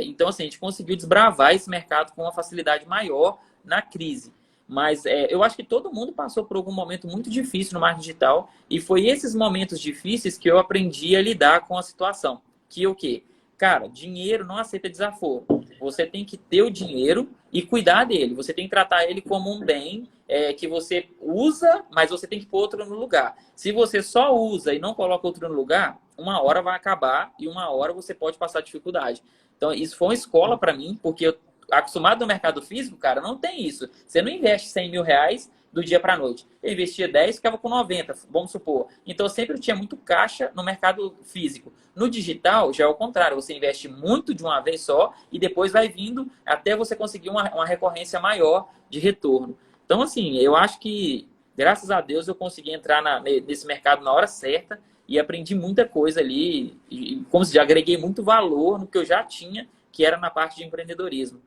Então, assim, a gente conseguiu desbravar esse mercado com uma facilidade maior na crise. Mas eu acho que todo mundo passou por algum momento muito difícil no marketing digital e foi esses momentos difíceis que eu aprendi a lidar com a situação. Que o quê? Cara, dinheiro não aceita desaforo. Você tem que ter o dinheiro e cuidar dele. Você tem que tratar ele como um bem que você usa, mas você tem que pôr outro no lugar. Se você só usa e não coloca outro no lugar, uma hora vai acabar e uma hora você pode passar dificuldade. Então, isso foi uma escola para mim, porque eu, acostumado no mercado físico, cara, não tem isso. Você não investe 100 mil reais do dia para a noite. Eu investia 10, ficava com 90, vamos supor. Então, eu sempre tinha muito caixa no mercado físico. No digital, já é o contrário. Você investe muito de uma vez só e depois vai vindo até você conseguir uma recorrência maior de retorno. Então, assim, eu acho que, graças a Deus, eu consegui entrar nesse mercado na hora certa e aprendi muita coisa ali. E, como se já agreguei muito valor no que eu já tinha, que era na parte de empreendedorismo.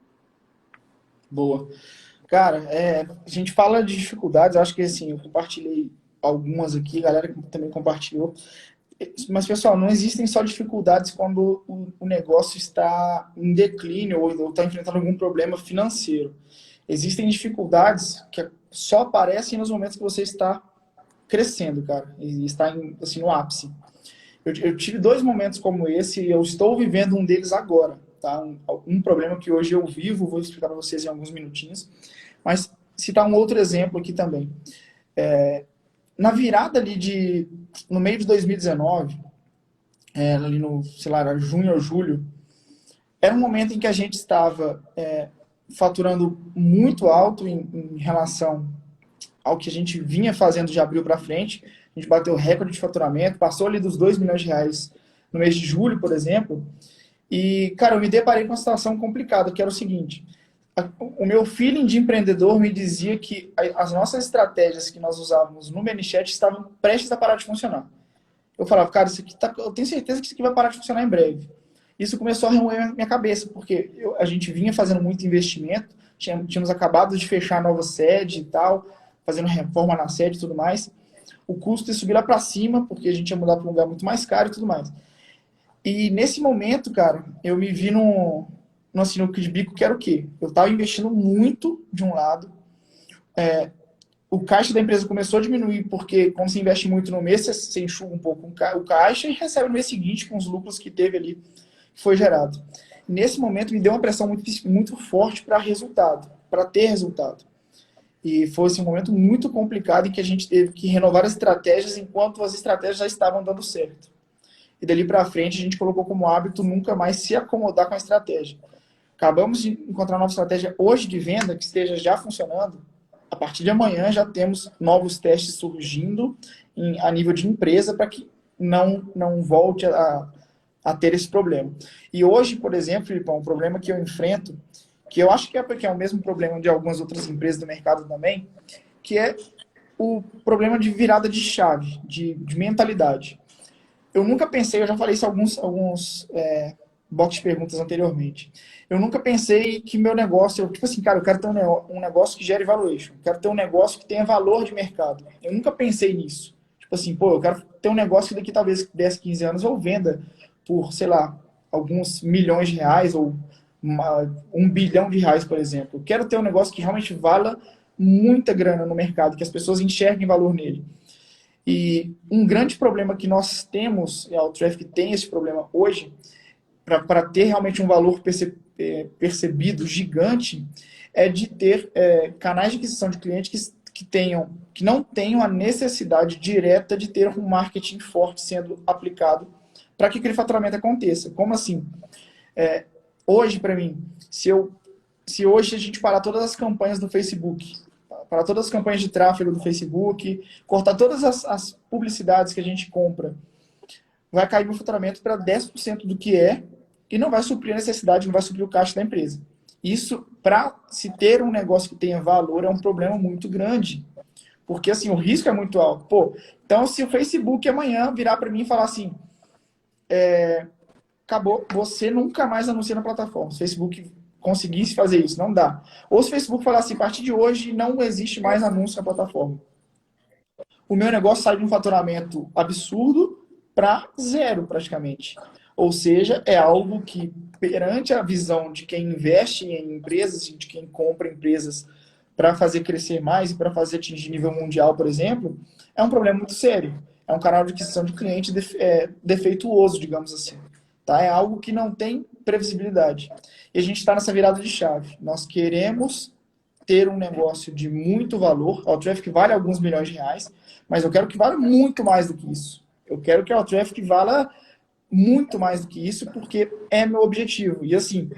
Boa. Cara, a gente fala de dificuldades, acho que assim, eu compartilhei algumas aqui, a galera também compartilhou. Mas, pessoal, não existem só dificuldades quando o negócio está em declínio ou está enfrentando algum problema financeiro. Existem dificuldades que só aparecem nos momentos que você está crescendo, cara, e está assim, no ápice. Eu tive 2 momentos como esse e eu estou vivendo um deles agora. Tá? Um problema que hoje eu vivo, vou explicar para vocês em alguns minutinhos. Mas citar um outro exemplo aqui também. Na virada ali no meio de 2019, ali no, sei lá, era junho ou julho, era um momento em que a gente estava faturando muito alto em relação ao que a gente vinha fazendo de abril para frente. A gente bateu recorde de faturamento, passou ali dos 2 milhões de reais no mês de julho, por exemplo. E, cara, eu me deparei com uma situação complicada, que era o seguinte: o meu feeling de empreendedor me dizia que as nossas estratégias que nós usávamos no ManyChat estavam prestes a parar de funcionar. Eu falava, cara, isso aqui eu tenho certeza que isso aqui vai parar de funcionar em breve. Isso começou a remoer minha cabeça, porque a gente vinha fazendo muito investimento, tínhamos acabado de fechar a nova sede e tal, fazendo reforma na sede e tudo mais. O custo ia subir lá para cima, porque a gente ia mudar para um lugar muito mais caro e tudo mais. E nesse momento, cara, eu me vi num sinuca de bico que era o quê? Eu estava investindo muito de um lado, o caixa da empresa começou a diminuir, porque como você investe muito no mês, você enxuga um pouco o caixa e recebe no mês seguinte com os lucros que teve ali, que foi gerado. Nesse momento me deu uma pressão muito forte para resultado, para ter resultado. E foi assim, um momento muito complicado em que a gente teve que renovar as estratégias enquanto as estratégias já estavam dando certo. E dali para frente a gente colocou como hábito nunca mais se acomodar com a estratégia. Acabamos de encontrar uma nova estratégia hoje de venda que esteja já funcionando. A partir de amanhã já temos novos testes surgindo a nível de empresa para que não volte a ter esse problema. E hoje, por exemplo, Filipão, um problema que eu enfrento, que eu acho que é o mesmo problema de algumas outras empresas do mercado também, que é o problema de virada de chave, de mentalidade. Eu nunca pensei, eu já falei isso em alguns box de perguntas anteriormente. Eu nunca pensei que meu negócio, tipo assim, cara, eu quero ter um negócio que gere valuation, eu quero ter um negócio que tenha valor de mercado. Eu nunca pensei nisso. Tipo assim, pô, eu quero ter um negócio que daqui talvez 10, 15 anos eu venda por, sei lá, alguns milhões de reais ou R$ 1 bilhão, por exemplo. Eu quero ter um negócio que realmente vala muita grana no mercado, que as pessoas enxerguem valor nele. E um grande problema que nós temos, e a Traffic tem esse problema hoje, para ter realmente um valor percebido gigante, é de ter canais de aquisição de clientes que não tenham a necessidade direta de ter um marketing forte sendo aplicado para que aquele faturamento aconteça. Como assim? Hoje, para mim, se hoje a gente parar todas as campanhas do Facebook, para todas as campanhas de tráfego do Facebook, cortar todas as publicidades que a gente compra, vai cair meu faturamento para 10% do que é e não vai suprir a necessidade, não vai suprir o caixa da empresa. Isso, para se ter um negócio que tenha valor, é um problema muito grande. Porque, assim, o risco é muito alto. Pô, então, se o Facebook amanhã virar para mim e falar assim, acabou, você nunca mais anuncia na plataforma. Se o Facebook conseguisse fazer isso, não dá. Ou se o Facebook falar assim, a partir de hoje não existe mais anúncio na plataforma. O meu negócio sai de um faturamento absurdo para zero, praticamente. Ou seja, é algo que, perante a visão de quem investe em empresas, de quem compra empresas para fazer crescer mais e para fazer atingir nível mundial, por exemplo, é um problema muito sério. É um canal de aquisição de cliente defeituoso, digamos assim. Tá? É algo que não tem previsibilidade. E a gente está nessa virada de chave. Nós queremos ter um negócio de muito valor. O Traffic vale alguns milhões de reais, mas eu quero que valha muito mais do que isso. Eu quero que o Traffic valha muito mais do que isso, porque é meu objetivo. E assim,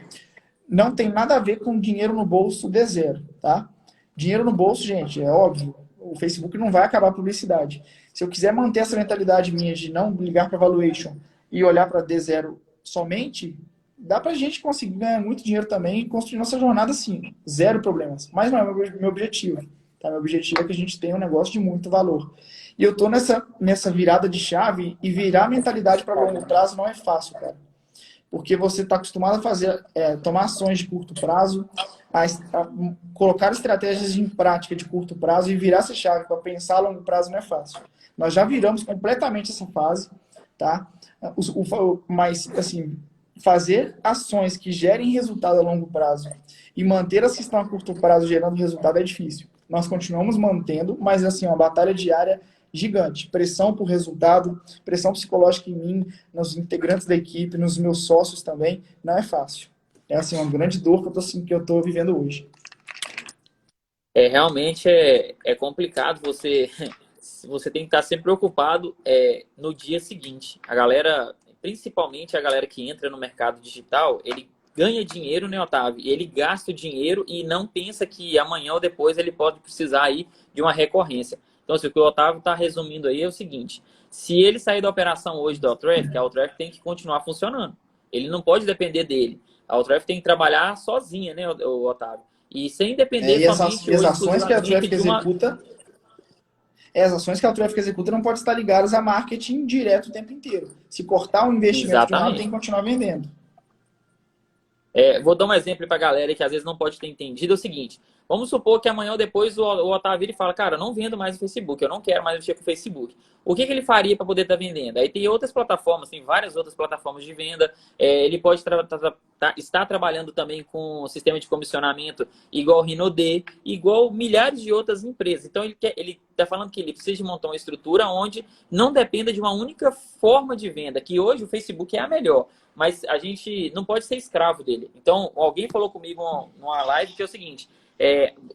não tem nada a ver com dinheiro no bolso de zero, tá? Dinheiro no bolso, gente, é óbvio. O Facebook não vai acabar a publicidade. Se eu quiser manter essa mentalidade minha de não ligar para valuation e olhar para D0 somente, dá pra gente conseguir ganhar muito dinheiro também e construir nossa jornada assim, zero problemas. Mas não é meu objetivo. Tá? Meu objetivo é que a gente tenha um negócio de muito valor. E eu tô nessa virada de chave e virar a mentalidade para longo prazo não é fácil, cara. Porque você está acostumado a fazer, tomar ações de curto prazo, a colocar estratégias em prática de curto prazo e virar essa chave para pensar a longo prazo não é fácil. Nós já viramos completamente essa fase, tá? Mas, assim, fazer ações que gerem resultado a longo prazo e manter as que estão a curto prazo gerando resultado é difícil. Nós continuamos mantendo, mas, assim, uma batalha diária gigante. Pressão por resultado, pressão psicológica em mim, nos integrantes da equipe, nos meus sócios também, não é fácil. É assim, uma grande dor que eu tô vivendo hoje. Realmente é complicado você tem que estar sempre preocupado no dia seguinte. A galera, principalmente a galera que entra no mercado digital, ele ganha dinheiro, né, Otávio? Ele gasta o dinheiro e não pensa que amanhã ou depois ele pode precisar aí de uma recorrência. Então, assim, o que o Otávio está resumindo aí é o seguinte: se ele sair da operação hoje da Traffic, a Traffic tem que continuar funcionando. Ele não pode depender dele. A Traffic tem que trabalhar sozinha, né, o Otávio? E sem depender somente as ações que a Traffic executa, as ações que a Traffic executa não podem estar ligadas a marketing direto o tempo inteiro. Se cortar o investimento de um lado, tem que continuar vendendo. Vou dar um exemplo para a galera que às vezes não pode ter entendido. É o seguinte, vamos supor que amanhã ou depois o Otávio vira e fala, cara, eu não vendo mais o Facebook, eu não quero mais mexer com o Facebook. O que ele faria para poder estar vendendo? Aí tem outras plataformas, tem várias outras plataformas de venda. Ele pode estar trabalhando também com o sistema de comissionamento igual o Rinode, igual milhares de outras empresas. Então ele está falando que ele precisa de montar uma estrutura onde não dependa de uma única forma de venda, que hoje o Facebook é a melhor. Mas a gente não pode ser escravo dele. Então, alguém falou comigo numa live que é o seguinte,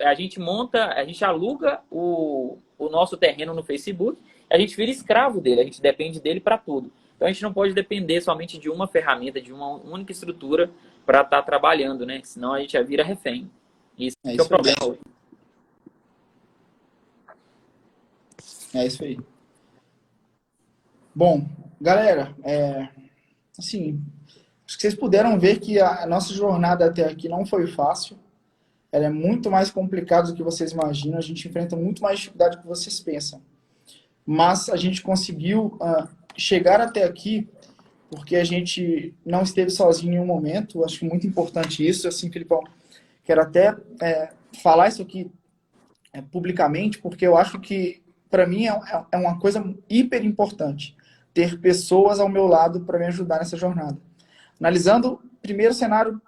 a gente aluga o nosso terreno no Facebook, a gente vira escravo dele, a gente depende dele para tudo. Então, a gente não pode depender somente de uma ferramenta, de uma única estrutura para estar trabalhando, né? Senão a gente já vira refém. Isso é o problema hoje. É isso aí. Bom, galera, assim, acho que vocês puderam ver que a nossa jornada até aqui não foi fácil. Ela é muito mais complicada do que vocês imaginam. A gente enfrenta muito mais dificuldade do que vocês pensam. Mas a gente conseguiu chegar até aqui porque a gente não esteve sozinho em nenhum momento. Acho muito importante isso. Assim, Filipão, quero até falar isso aqui publicamente, porque eu acho que, para mim, é uma coisa hiper importante ter pessoas ao meu lado para me ajudar nessa jornada. Analisando primeiro cenário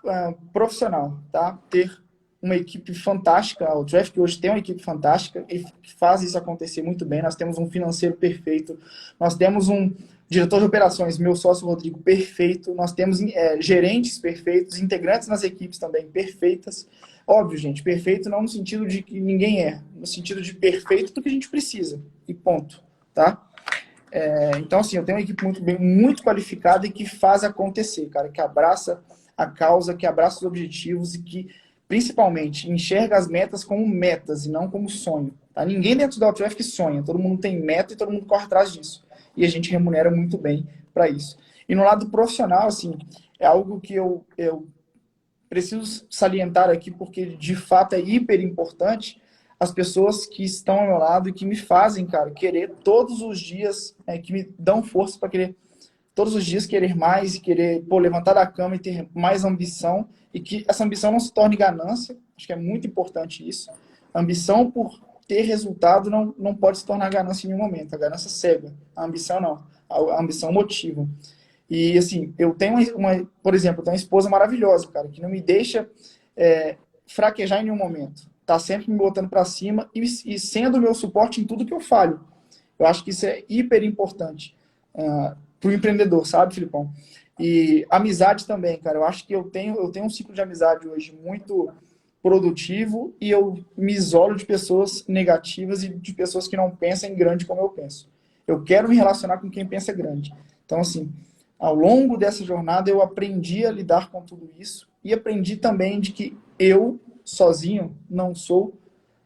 profissional, tá? Ter uma equipe fantástica, o Traffic hoje tem uma equipe fantástica e que faz isso acontecer muito bem. Nós temos um financeiro perfeito, nós temos um diretor de operações, meu sócio Rodrigo, perfeito, nós temos gerentes perfeitos, integrantes nas equipes também perfeitas. Óbvio, gente, perfeito não no sentido de que ninguém é, no sentido de perfeito do que a gente precisa, e ponto, tá? Então, assim, eu tenho uma equipe muito qualificada e que faz acontecer, cara, que abraça a causa, que abraça os objetivos e que, principalmente, enxerga as metas como metas e não como sonho. Tá? Ninguém dentro da Traffic sonha, todo mundo tem meta e todo mundo corre atrás disso. E a gente remunera muito bem para isso. E no lado profissional, assim, é algo que eu preciso salientar aqui, porque de fato é hiper importante as pessoas que estão ao meu lado e que me fazem, cara, querer todos os dias, que me dão força para querer todos os dias querer mais e querer levantar da cama e ter mais ambição e que essa ambição não se torne ganância. Acho que é muito importante isso. A ambição por ter resultado não pode se tornar ganância em nenhum momento. A ganância cega. A ambição não. A ambição motiva. E assim, eu tenho por exemplo, eu tenho uma esposa maravilhosa, cara, que não me deixa fraquejar em nenhum momento. Tá sempre me botando para cima e sendo o meu suporte em tudo que eu falho. Eu acho que isso é hiper importante para o empreendedor, sabe, Filipão? E amizade também, cara. Eu acho que eu tenho um ciclo de amizade hoje muito produtivo e eu me isolo de pessoas negativas e de pessoas que não pensam em grande como eu penso. Eu quero me relacionar com quem pensa grande. Então, assim, ao longo dessa jornada eu aprendi a lidar com tudo isso e aprendi também de que eu, sozinho, não sou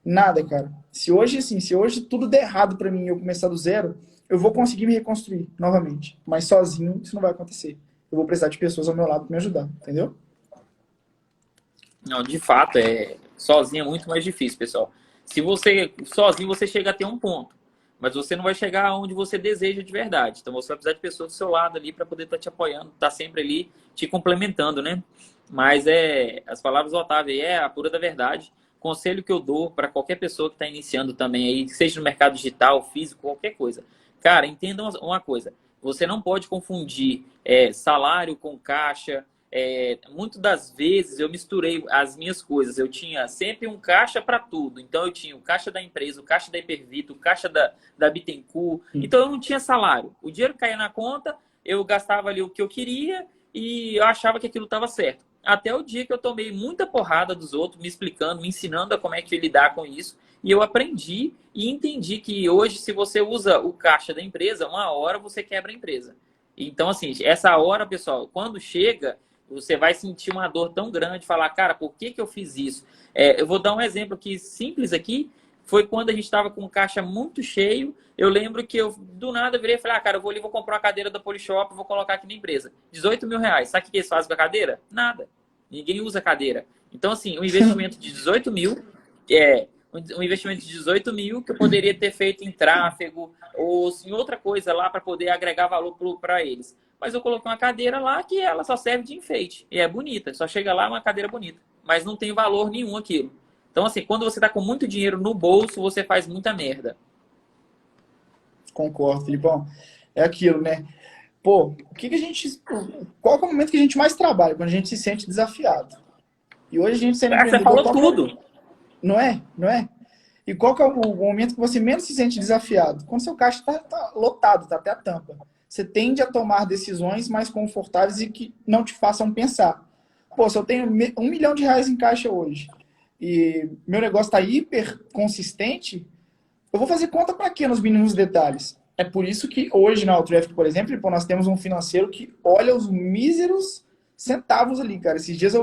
nada, cara. Se hoje tudo der errado para mim e eu começar do zero, eu vou conseguir me reconstruir novamente. Mas sozinho isso não vai acontecer. Eu vou precisar de pessoas ao meu lado para me ajudar, entendeu? Não, de fato, sozinho é muito mais difícil, pessoal. Se você sozinho, você chega a ter um ponto, mas você não vai chegar aonde você deseja de verdade. Então você vai precisar de pessoas do seu lado ali para poder estar te apoiando, estar sempre ali te complementando, né? Mas as palavras do Otávio aí é a pura da verdade. Conselho que eu dou para qualquer pessoa que está iniciando também aí, seja no mercado digital, físico, qualquer coisa. Cara, entenda uma coisa. Você não pode confundir salário com caixa. Muitas das vezes eu misturei as minhas coisas. Eu tinha sempre um caixa para tudo. Então eu tinha o caixa da empresa, o caixa da Hipervito, o caixa da Bittencourt. Então eu não tinha salário. O dinheiro caía na conta, eu gastava ali o que eu queria e eu achava que aquilo estava certo. Até o dia que eu tomei muita porrada dos outros, me explicando, me ensinando a como é que lidar com isso. E eu aprendi e entendi que hoje, se você usa o caixa da empresa, uma hora você quebra a empresa. Então, assim, essa hora, pessoal, quando chega, você vai sentir uma dor tão grande, falar, cara, por que eu fiz isso? Eu vou dar um exemplo aqui simples aqui. Foi quando a gente estava com o caixa muito cheio. Eu lembro que eu, do nada, virei e falei, cara, eu vou ali, vou comprar uma cadeira da Polishop, vou colocar aqui na empresa. 18 mil reais. Sabe o que eles fazem com a cadeira? Nada. Ninguém usa cadeira. Então, assim, um investimento de 18 mil, um investimento de 18 mil que eu poderia ter feito em tráfego ou em outra coisa lá para poder agregar valor para eles. mas eu coloquei uma cadeira lá que ela só serve de enfeite. E é bonita, só chega lá uma cadeira bonita. Mas não tem valor nenhum aquilo. Então, assim, quando você tá com muito dinheiro no bolso, você faz muita merda. Concordo, Filipão. É aquilo, né? Pô, o que que a gente. Qual que é o momento que a gente mais trabalha? Quando a gente se sente desafiado. E hoje a gente sendo Ah, você empreendedor, falou qual que é tudo. não é? Não é? E qual que é o momento que você menos se sente desafiado? Quando seu caixa tá lotado, tá até a tampa. Você tende a tomar decisões mais confortáveis e que não te façam pensar. Pô, se eu tenho R$ 1 milhão em caixa hoje e meu negócio está hiper consistente, eu vou fazer conta para quê nos mínimos detalhes? É por isso que hoje na Outraffic, por exemplo, pô, nós temos um financeiro que olha os míseros centavos ali, cara. Esses dias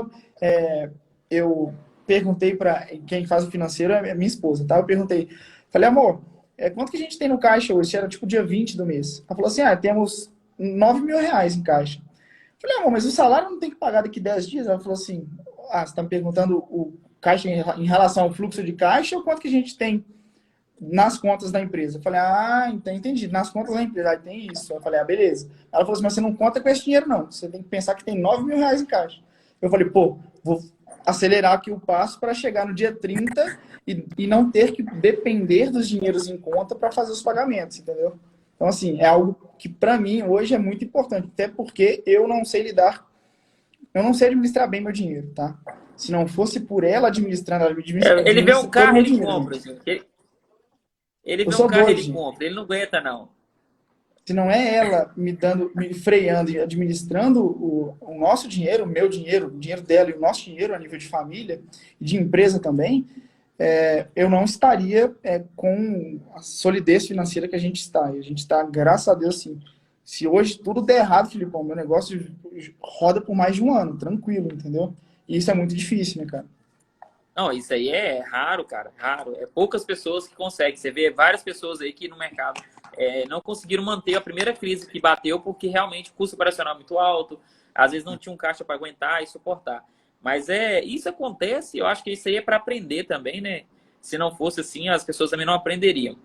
eu perguntei para quem faz o financeiro, é minha esposa, tá? Eu perguntei, falei, amor, quanto que a gente tem no caixa hoje? Era tipo dia 20 do mês. Ela falou assim, temos R$ 9.000 em caixa. Eu falei, amor, mas o salário não tem que pagar daqui 10 dias? Ela falou assim, você está me perguntando o caixa em relação ao fluxo de caixa ou quanto que a gente tem nas contas da empresa? Eu falei, então entendi, nas contas da empresa, aí tem isso. Eu falei, beleza. Ela falou assim, mas você não conta com esse dinheiro não, você tem que pensar que tem R$ 9.000 em caixa. Eu falei, pô, vou acelerar aqui o passo para chegar no dia 30 e não ter que depender dos dinheiros em conta para fazer os pagamentos, entendeu? Então, assim, é algo que para mim hoje é muito importante, até porque eu não sei administrar bem meu dinheiro, tá? Se não fosse por ela administrando, ela Ele vê administra um todo o carro, meu ele dinheiro, compra. gente. Assim. Ele Eu vê um sou carro, doido, ele gente. compra. Ele não aguenta, não. Se não é ela me freando e administrando o nosso dinheiro, o meu dinheiro, o dinheiro dela e o nosso dinheiro a nível de família e de empresa também, eu não estaria com a solidez financeira que a gente está. E a gente está, graças a Deus, sim. Se hoje tudo der errado, Filipão, meu negócio roda por mais de um ano, tranquilo, entendeu? E isso é muito difícil, né, cara? Não, isso aí é raro, cara, raro. É poucas pessoas que conseguem. Você vê várias pessoas aí que no mercado não conseguiram manter a primeira crise que bateu porque realmente o custo operacional é muito alto, às vezes não tinha um caixa para aguentar e suportar. Mas isso acontece, eu acho que isso aí é para aprender também, né? Se não fosse assim, as pessoas também não aprenderiam.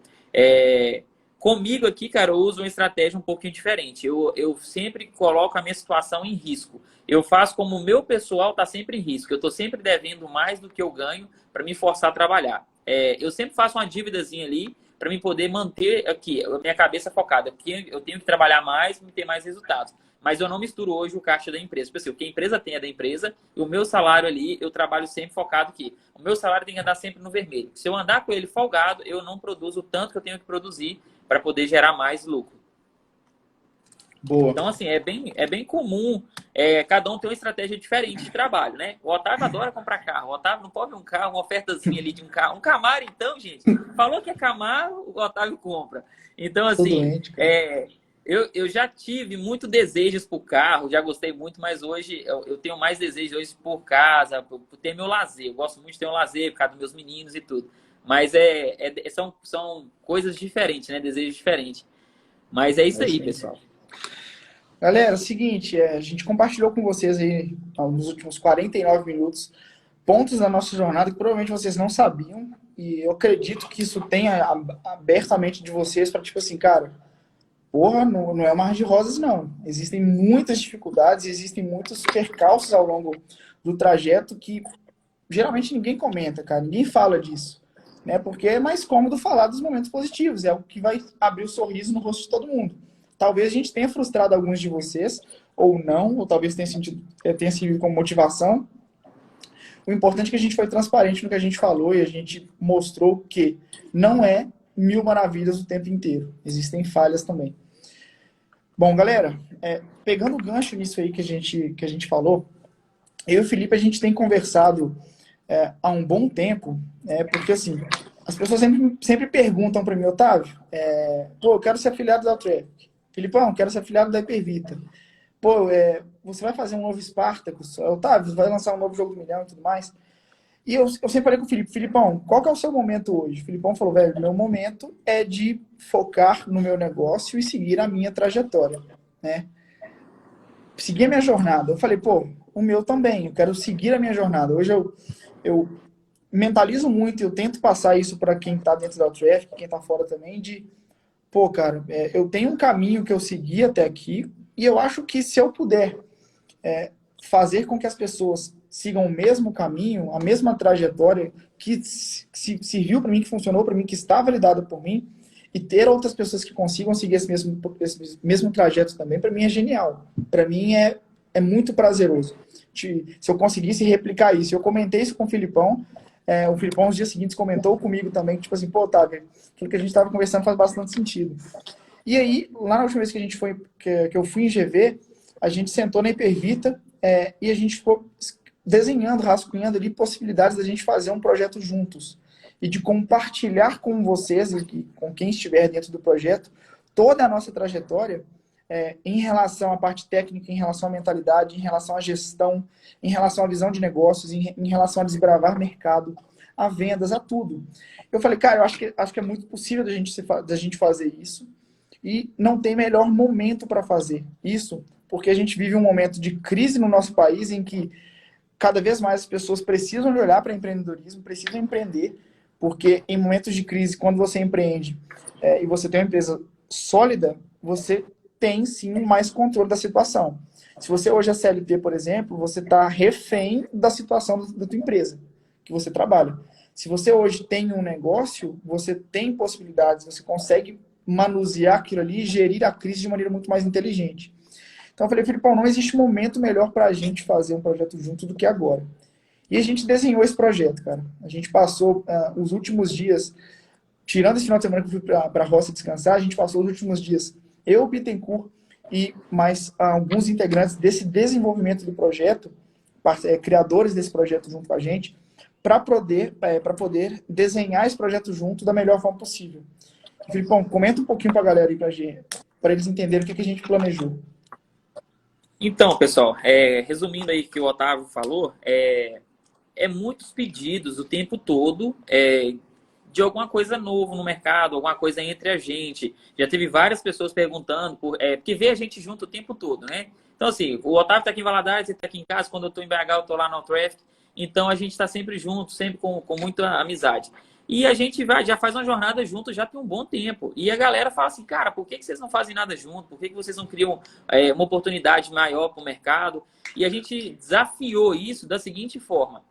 Comigo aqui, cara, eu uso uma estratégia um pouquinho diferente. Eu sempre coloco a minha situação em risco. Eu faço como o meu pessoal está sempre em risco. Eu estou sempre devendo mais do que eu ganho para me forçar a trabalhar. Eu sempre faço uma dívidazinha ali para me poder manter aqui a minha cabeça focada. Porque eu tenho que trabalhar mais para ter mais resultados. Mas eu não misturo hoje o caixa da empresa. Tipo assim, o que a empresa tem é da empresa e o meu salário ali, eu trabalho sempre focado aqui. O meu salário tem que andar sempre no vermelho. Se eu andar com ele folgado, eu não produzo o tanto que eu tenho que produzir para poder gerar mais lucro. Boa. Então, assim, é bem comum cada um ter uma estratégia diferente de trabalho, né? O Otávio adora comprar carro. O Otávio não pode ver um carro, uma ofertazinha ali de um carro. Um Camaro, então, gente, falou que é Camaro, o Otávio compra. Então, assim, doente, eu já tive muito desejos por carro, já gostei muito, mas hoje eu tenho mais desejos hoje por casa, por ter meu lazer. Eu gosto muito de ter um lazer por causa dos meus meninos e tudo. Mas são coisas diferentes, né? Desejos diferentes. Mas é isso aí, pessoal. Galera, seguinte, a gente compartilhou com vocês aí, nos últimos 49 minutos, pontos da nossa jornada que provavelmente vocês não sabiam, e eu acredito que isso tenha aberto a mente de vocês para, tipo assim, cara, porra, não é um mar de rosas, não. Existem muitas dificuldades, existem muitos percalços ao longo do trajeto que geralmente ninguém comenta, cara, ninguém fala disso, né? Porque é mais cômodo falar dos momentos positivos, é o que vai abrir o sorriso no rosto de todo mundo. Talvez a gente tenha frustrado alguns de vocês, ou não, ou talvez tenha servido como motivação. O importante é que a gente foi transparente no que a gente falou e a gente mostrou que não é mil maravilhas o tempo inteiro. Existem falhas também. Bom, galera, pegando o gancho nisso aí que a gente falou, eu e o Felipe, a gente tem conversado há um bom tempo, porque assim, as pessoas sempre perguntam para mim, Otávio, eu quero ser afiliado da Outraffic. Filipão, quero ser afiliado da Hypervita. Você vai fazer um novo Spartacus? Otávio, vai lançar um novo jogo do milhão e tudo mais. E eu sempre falei com o Felipe, Filipão, qual que é o seu momento hoje? O Filipão falou, velho, meu momento é de focar no meu negócio e seguir a minha trajetória, né? Seguir a minha jornada. Eu falei, o meu também, eu quero seguir a minha jornada. Hoje eu mentalizo muito e eu tento passar isso para quem está dentro da Outraffic, quem está fora também, cara, eu tenho um caminho que eu segui até aqui, E eu acho que se eu puder fazer com que as pessoas sigam o mesmo caminho, a mesma trajetória que serviu para mim, que funcionou para mim, que está validada por mim, e ter outras pessoas que consigam seguir esse mesmo trajeto também, para mim é genial. Para mim é muito prazeroso. Se eu conseguisse replicar isso, eu comentei isso com o Filipão, nos dias seguintes, comentou comigo também, tipo assim, pô, Otávio, aquilo que a gente estava conversando faz bastante sentido. E aí, lá na última vez que a gente foi, que eu fui em GV, a gente sentou na Hipervita e a gente ficou desenhando, rascunhando ali possibilidades da gente fazer um projeto juntos e de compartilhar com vocês e com quem estiver dentro do projeto toda a nossa trajetória em relação à parte técnica, em relação à mentalidade, em relação à gestão, em relação à visão de negócios, em relação a desbravar mercado, a vendas, a tudo. Eu falei, cara, eu acho que é muito possível da gente fazer isso e não tem melhor momento para fazer isso, porque a gente vive um momento de crise no nosso país em que cada vez mais as pessoas precisam de olhar para empreendedorismo, precisam empreender, porque em momentos de crise, quando você empreende e você tem uma empresa sólida, você tem sim mais controle da situação. Se você hoje é CLT, por exemplo, você está refém da situação da tua empresa que você trabalha. Se você hoje tem um negócio, você tem possibilidades, você consegue manusear aquilo ali e gerir a crise de maneira muito mais inteligente. Então eu falei, Filipão, não existe momento melhor para a gente fazer um projeto junto do que agora. E a gente desenhou esse projeto, cara. A gente passou os últimos dias, tirando esse final de semana que eu fui para a roça descansar, a gente passou os últimos dias, eu, o Bittencourt, e mais alguns integrantes desse desenvolvimento do projeto, criadores desse projeto junto com a gente, para poder desenhar esse projeto junto da melhor forma possível. Filipão, comenta um pouquinho para a galera aí, para eles entenderem o que a gente planejou. Então, pessoal, resumindo aí o que o Otávio falou, muitos pedidos o tempo todo de alguma coisa novo no mercado, alguma coisa entre a gente. Já teve várias pessoas perguntando, porque vê a gente junto o tempo todo, né? Então, assim, o Otávio está aqui em Valadares, ele está aqui em casa, quando eu estou em BH, eu estou lá no Traffic. Então, a gente está sempre junto, sempre com muita amizade. E a gente já faz uma jornada junto já tem um bom tempo. E a galera fala assim, cara, por que vocês não fazem nada junto? Por que vocês não criam uma oportunidade maior para o mercado? E a gente desafiou isso da seguinte forma.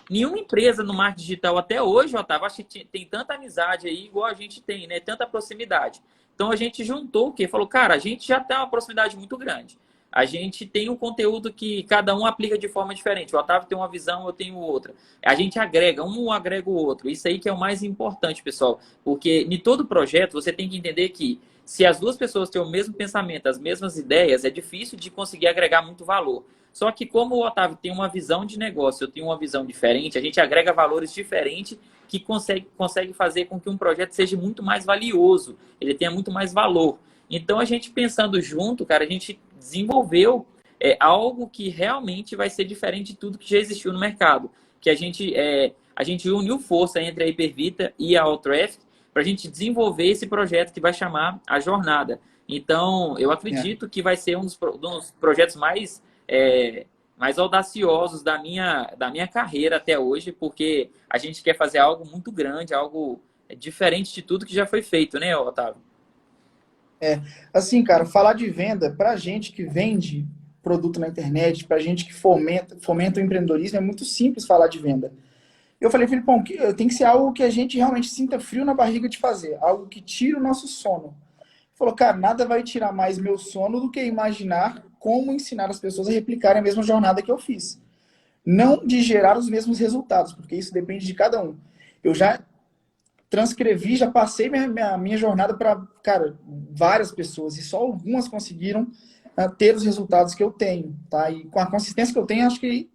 Nenhuma empresa no marketing digital até hoje, Otávio, acho que tem tanta amizade aí igual a gente tem, né? Tanta proximidade. Então a gente juntou o quê? Falou, cara, a gente já tem uma proximidade muito grande. A gente tem um conteúdo que cada um aplica de forma diferente. O Otávio tem uma visão, eu tenho outra. A gente agrega, um agrega o outro. Isso aí que é o mais importante, pessoal. Porque em todo projeto você tem que entender que se as duas pessoas têm o mesmo pensamento, as mesmas ideias, é difícil de conseguir agregar muito valor. Só que como o Otávio tem uma visão de negócio, eu tenho uma visão diferente, a gente agrega valores diferentes que consegue fazer com que um projeto seja muito mais valioso, ele tenha muito mais valor. Então, a gente pensando junto, cara, a gente desenvolveu algo que realmente vai ser diferente de tudo que já existiu no mercado. Que a gente uniu força entre a Hipervita e a Alltraffic para a gente desenvolver esse projeto que vai chamar a Jornada. Então, eu acredito que vai ser um dos projetos mais audaciosos da minha carreira até hoje, porque a gente quer fazer algo muito grande, algo diferente de tudo que já foi feito, né, Otávio? Assim, cara, falar de venda, pra gente que vende produto na internet, pra gente que fomenta o empreendedorismo, é muito simples falar de venda. Eu falei, Filipão, tem que ser algo que a gente realmente sinta frio na barriga de fazer, algo que tire o nosso sono. Ele falou, cara, nada vai tirar mais meu sono do que imaginar como ensinar as pessoas a replicarem a mesma jornada que eu fiz. Não de gerar os mesmos resultados, porque isso depende de cada um. Eu já transcrevi, já passei minha jornada para, cara, várias pessoas, e só algumas conseguiram ter os resultados que eu tenho, tá? E com a consistência que eu tenho, acho que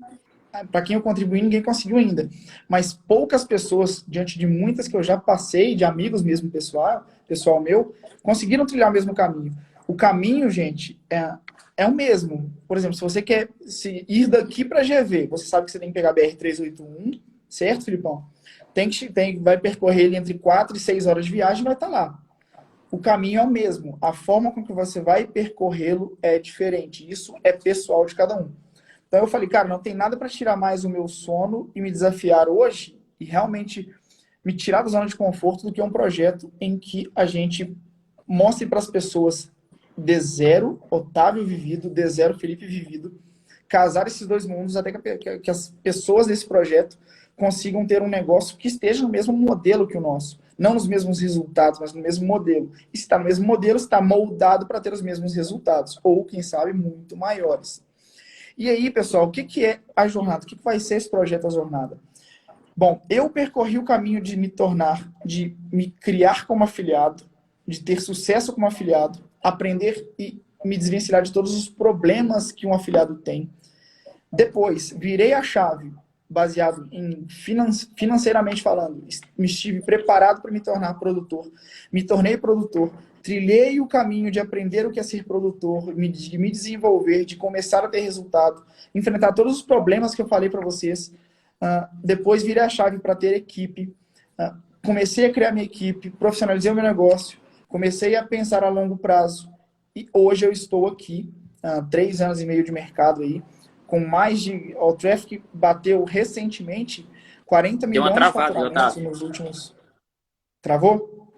para quem eu contribuí, ninguém conseguiu ainda. Mas poucas pessoas, diante de muitas que eu já passei, de amigos mesmo, pessoal meu, conseguiram trilhar o mesmo caminho. O caminho, gente, é o mesmo. Por exemplo, se você quer ir daqui para GV, você sabe que você tem que pegar a BR-381, certo, Filipão? Vai percorrer ele entre 4 e 6 horas de viagem e vai estar lá. O caminho é o mesmo. A forma com que você vai percorrê-lo é diferente. Isso é pessoal de cada um. Então eu falei, cara, não tem nada para tirar mais o meu sono e me desafiar hoje e realmente me tirar da zona de conforto do que um projeto em que a gente mostre para as pessoas D0 Otávio vivido, D0 Felipe vivido, casar esses dois mundos até que as pessoas desse projeto consigam ter um negócio que esteja no mesmo modelo que o nosso. Não nos mesmos resultados, mas no mesmo modelo. E se está no mesmo modelo, está moldado para ter os mesmos resultados. Ou, quem sabe, muito maiores. E aí, pessoal, o que é a jornada? O que vai ser esse projeto, a jornada? Bom, eu percorri o caminho de de me criar como afiliado, de ter sucesso como afiliado, aprender e me desvencilhar de todos os problemas que um afiliado tem. Depois, virei a chave, baseado em financeiramente falando. Me estive preparado para me tornar produtor. Me tornei produtor. Trilhei o caminho de aprender o que é ser produtor, de me desenvolver, de começar a ter resultado, enfrentar todos os problemas que eu falei para vocês. Depois virei a chave para ter equipe. Comecei a criar minha equipe, profissionalizei o meu negócio, comecei a pensar a longo prazo. E hoje eu estou aqui, 3 anos e meio de mercado aí, com mais de... O Traffic bateu recentemente 40 Deu uma milhões de travada, faturamentos Otávio. nos últimos... Travou?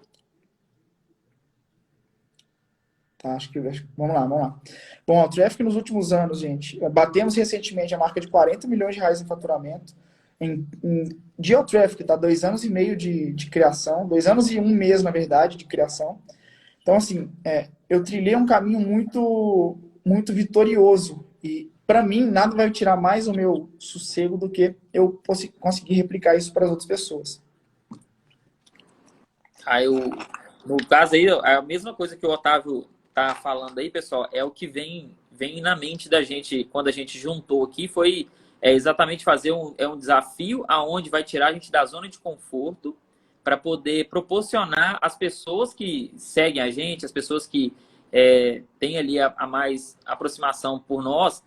Tá, acho que... Vamos lá. Bom, o Traffic nos últimos anos, gente, batemos recentemente a marca de 40 milhões de reais em faturamento. De Traffic, tá? 2 anos e meio de criação, 2 anos e 1 mês, na verdade, de criação. Então, assim, eu trilhei um caminho muito, muito vitorioso. E, para mim, nada vai tirar mais o meu sossego do que eu conseguir replicar isso para as outras pessoas. Aí, no caso aí, a mesma coisa que o Otávio tá falando aí, pessoal, é o que vem na mente da gente quando a gente juntou aqui, foi exatamente fazer um desafio aonde vai tirar a gente da zona de conforto para poder proporcionar às pessoas que seguem a gente, as pessoas que têm ali a mais aproximação por nós,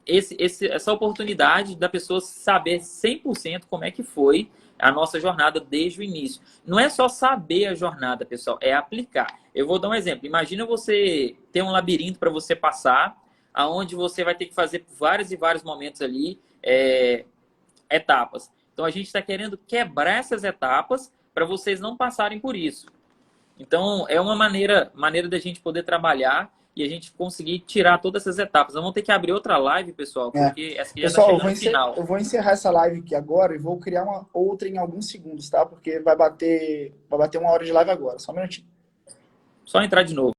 essa oportunidade da pessoa saber 100% como é que foi a nossa jornada desde o início. Não é só saber a jornada, pessoal, é aplicar. Eu vou dar um exemplo. Imagina você ter um labirinto para você passar, aonde você vai ter que fazer vários e vários momentos ali, etapas. Então, a gente está querendo quebrar essas etapas para vocês não passarem por isso. Então, é uma maneira da gente poder trabalhar e a gente conseguir tirar todas essas etapas. Nós vamos ter que abrir outra live, pessoal, porque essa aqui já está chegando no final. Eu vou encerrar essa live aqui agora e vou criar uma outra em alguns segundos, tá? Porque vai bater 1 hora de live agora. Só um minutinho. Só entrar de novo.